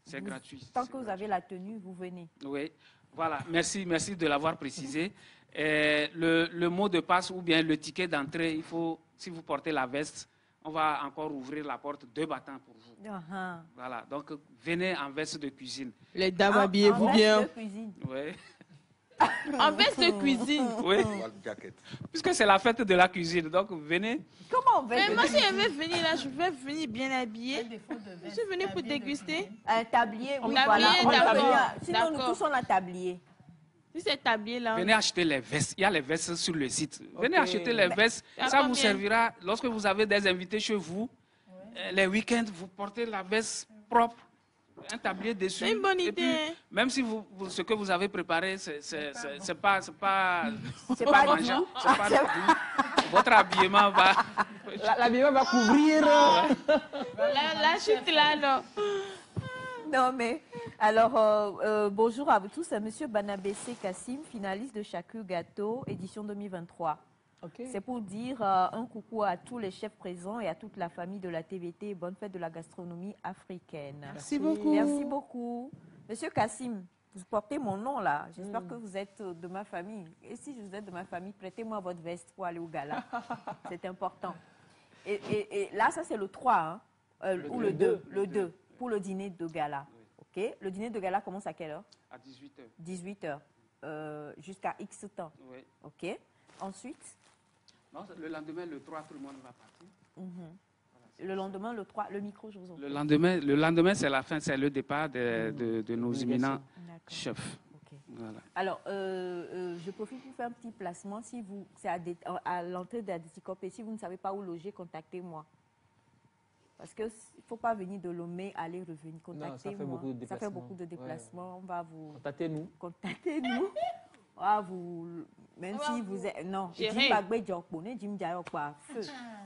S3: c'est gratuit.
S1: Tant que vous avez la tenue, vous venez.
S3: Oui, voilà. Merci de l'avoir précisé. Le mot de passe ou bien le ticket d'entrée, il faut, si vous portez la veste, on va encore ouvrir la porte 2 battants pour vous. Voilà, donc venez en veste de cuisine.
S7: Les dames, habillez-vous bien.
S1: En veste de cuisine.
S3: Oui.
S7: En veste de cuisine.
S3: Oui. Puisque c'est la fête de la cuisine, donc venez.
S1: Comment on va
S7: Mais moi, si je veux venir là, je vais venir bien habillée. Je suis venue pour déguster.
S1: Un tablier, oui,
S7: tablier,
S1: voilà. Sinon, nous tous, on a tablier.
S7: Si c'est tablier là.
S3: Venez acheter les vestes. Il y a les vestes sur le site. Venez acheter les vestes. Ça vous servira lorsque vous avez des invités chez vous. Les week-ends, vous portez la veste propre, un tablier dessus.
S7: C'est une bonne idée.
S3: Puis, même si ce que vous avez préparé, c'est pas mangeable. Votre habillement va.
S5: L'habillement va couvrir.
S7: La chute là, non.
S1: Non, mais alors, bonjour à vous tous. C'est M. Banabessé Kassim, finaliste de Chaku Gâteau, édition 2023. C'est pour dire un coucou à tous les chefs présents et à toute la famille de la TVT. Bonne fête de la gastronomie africaine.
S7: Merci beaucoup.
S1: Merci beaucoup. Monsieur Kassim, vous portez mon nom là. J'espère que vous êtes de ma famille. Et si vous êtes de ma famille, prêtez-moi votre veste pour aller au gala. C'est important. Et là, ça c'est le 3, hein, ou le 2. Le 2. Pour le dîner de gala. Ok. Le dîner de gala commence à quelle heure?
S3: À 18h.
S1: 18h. Jusqu'à X temps.
S3: Oui.
S1: Ok. Ensuite?
S3: Non, le lendemain, le 3, tout le monde va partir.
S1: Voilà, le lendemain, le 3, le micro, je vous en prie.
S3: Le lendemain, c'est la fin, c'est le départ de nos éminents chefs.
S1: Okay.
S3: Voilà.
S1: Alors, je profite pour faire un petit placement. Si c'est à l'entrée d'Adéticop et si vous ne savez pas où loger, contactez-moi. Parce qu'il ne faut pas venir de Lomé, aller, revenir. Contactez-moi. Ça fait beaucoup de déplacements. Ouais. On va vous...
S5: Contactez-nous.
S1: Contactez-nous. Même si vous êtes... Non,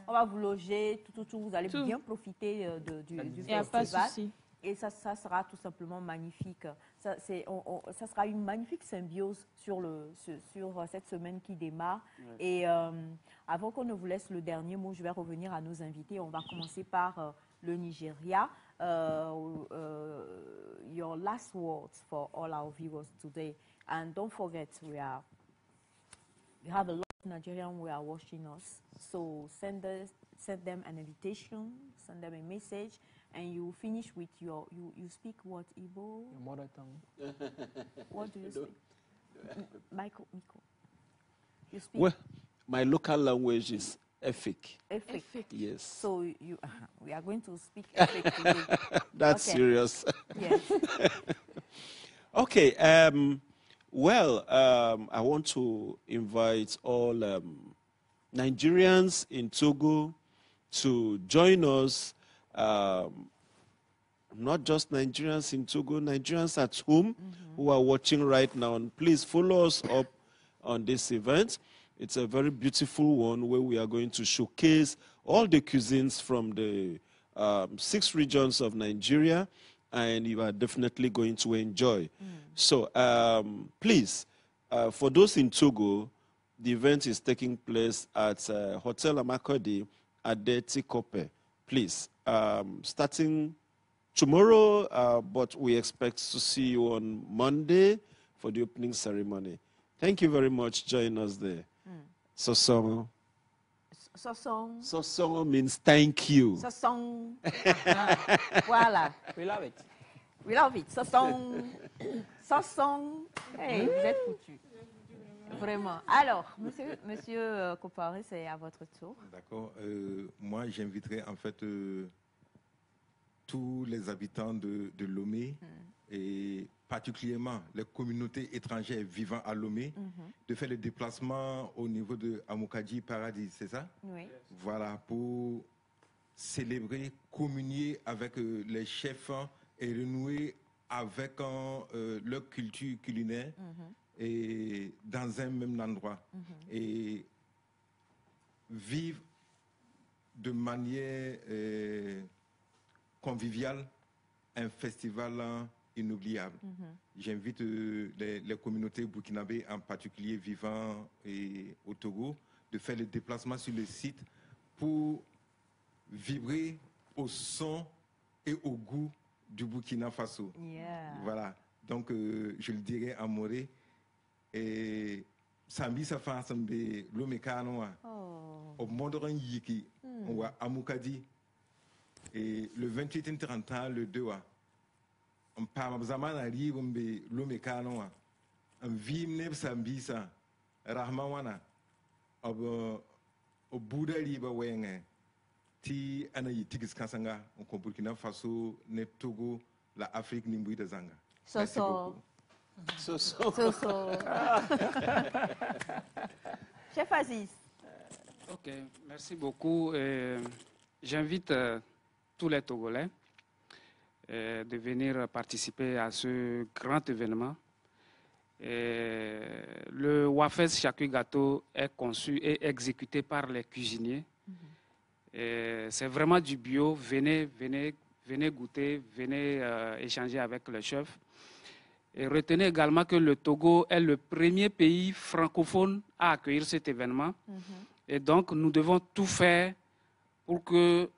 S1: on va vous loger, tout. Vous allez bien profiter du festival.
S7: Pas de souci.
S1: Et ça sera tout simplement magnifique. Ça sera une magnifique symbiose sur cette semaine qui démarre. Ouais. Et avant qu'on ne vous laisse le dernier mot, je vais revenir à nos invités. On va commencer par le Nigeria. Your last words for all our viewers today. And don't forget, we have a lot of Nigerians who are watching us. So send send them an invitation, send them a message, and you finish with you speak what, Igbo?
S5: Your mother tongue.
S1: What do you speak? Michael. You speak?
S4: Well, my local language is Efik.
S1: Efik.
S4: Yes.
S1: So we are going to speak Efik today.
S4: That's
S1: okay.
S4: serious.
S1: Yes.
S4: Okay. I want to invite all Nigerians in Togo to join us. Not just Nigerians in Togo, Nigerians at home who are watching right now. And please follow us up on this event. It's a very beautiful one where we are going to showcase all the cuisines from the 6 regions of Nigeria, and you are definitely going to enjoy. So please, for those in Togo, the event is taking place at Hotel Amakodi at the Tikope. Please, starting tomorrow, but we expect to see you on Monday for the opening ceremony. Thank you very much. Join us there. Sosong.
S1: Sosong.
S4: Sosong means thank you.
S1: Sosong. Voilà.
S5: We love it.
S1: We love it. Sosong. Sosong. Hey, vous êtes foutus. Vraiment. Alors, monsieur Koparé, c'est à votre tour.
S6: D'accord. Moi, j'inviterai en fait tous les habitants de Lomé et particulièrement les communautés étrangères vivant à Lomé de faire le déplacement au niveau de Amoukadji Paradis, c'est ça?
S1: Oui.
S6: Voilà, pour célébrer, communier avec les chefs et renouer avec leur culture culinaire et dans un même endroit. Et vivre de manière conviviale un festival inoubliable. J'invite les communautés burkinabées, en particulier vivant au Togo, de faire le déplacement sur le site pour vibrer au son et au goût du Burkina Faso.
S1: Yeah.
S6: Voilà. Donc, je le dirais en moré. Et Sambi Safa Sambe Lomekanoa, au Mondoran Yiki, ou à Amoukadi. Et le 28 et 30 ans, le 2 on parle zaman arrive on be Lomekanoa. On vit neb Sambisa, Rahmawana, au Bouddha Liba Wenge, Ti Anayi Tigis Kasanga, au Burkina Faso, ne Togo, la Afrique Nimboui de Zanga. Merci beaucoup.
S1: Chef Aziz.
S3: Ok, merci beaucoup. J'invite tous les Togolais de venir participer à ce grand événement. Le Wafes Chakui Gâteau est conçu et exécuté par les cuisiniers. C'est vraiment du bio. Venez goûter, venez échanger avec le chef. Et retenez également que le Togo est le premier pays francophone à accueillir cet événement. Et donc, nous devons tout faire pour que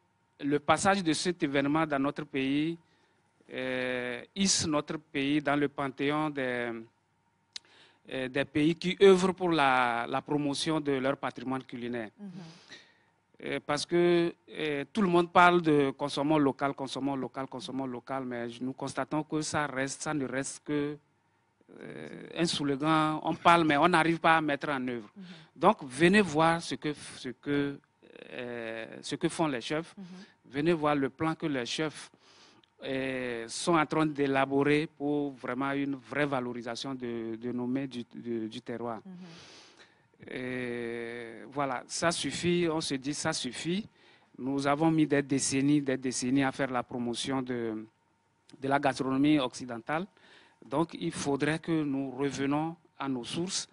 S3: le passage de cet événement dans notre pays hisse notre pays dans le panthéon des pays qui œuvrent pour la promotion de leur patrimoine culinaire. Parce que tout le monde parle de consommons local, mais nous constatons que ça ne reste que un slogan, on parle mais on n'arrive pas à mettre en œuvre. Donc venez voir ce que font les chefs, venez voir le plan que les chefs sont en train d'élaborer pour vraiment une vraie valorisation de nos mets du terroir. Et voilà, ça suffit, on se dit ça suffit. Nous avons mis des décennies à faire la promotion de la gastronomie occidentale. Donc il faudrait que nous revenons à nos sources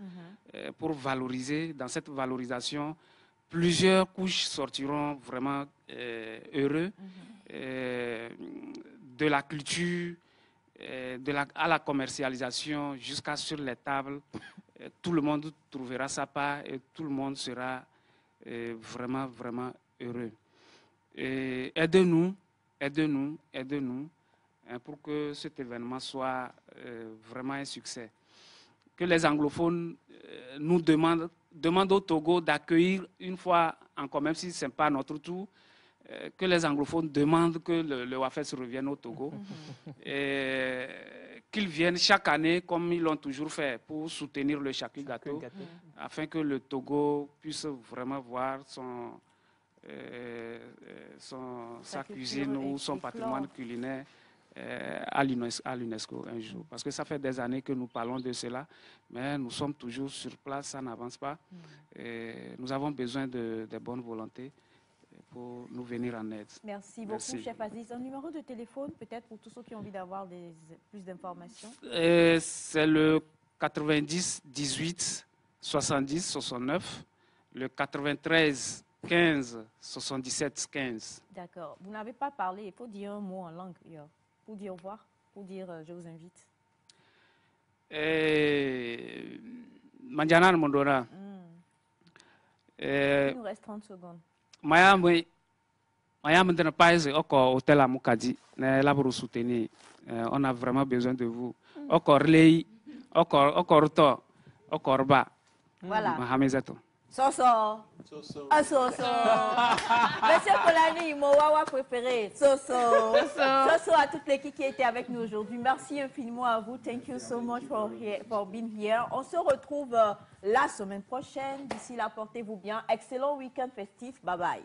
S3: pour valoriser. Dans cette valorisation, plusieurs couches sortiront vraiment heureux. De la culture, à la commercialisation, jusqu'à sur les tables. Tout le monde trouvera sa part et tout le monde sera vraiment, vraiment heureux. Et aidez-nous pour que cet événement soit vraiment un succès. Que les anglophones nous demandent demande au Togo d'accueillir une fois encore, même si ce n'est pas notre tour, que les anglophones demandent que le WAFES revienne au Togo. Et qu'ils viennent chaque année, comme ils l'ont toujours fait, pour soutenir le Chakui Gâteau, afin que le Togo puisse vraiment voir sa cuisine ou son patrimoine culinaire à l'UNESCO un jour. Parce que ça fait des années que nous parlons de cela, mais nous sommes toujours sur place, ça n'avance pas. Et nous avons besoin de bonnes volontés pour nous venir en aide.
S1: Merci beaucoup, chef Aziz. Un numéro de téléphone, peut-être pour tous ceux qui ont envie d'avoir plus d'informations.
S3: C'est le 90 18 70 69, le 93 15 77 15.
S1: D'accord. Vous n'avez pas parlé, il faut dire un mot en langue, pour dire au revoir, pour dire je vous invite.
S3: Manjana Mondora.
S1: Il nous reste 30 secondes.
S3: Mayam de Paise, hôtel à Moukadi, soutenir. On a vraiment besoin de vous. Okor Lei, Okor To, Okor Ba.
S1: Voilà.
S3: Mahamizato.
S1: Soso. Ah, Soso. Monsieur Kolani, mon wawa préféré. Soso. Soso à toute l'équipe qui était avec nous aujourd'hui. Merci infiniment à vous. Thank you so much for being here. On se retrouve la semaine prochaine. D'ici là, portez-vous bien. Excellent week-end festif. Bye bye.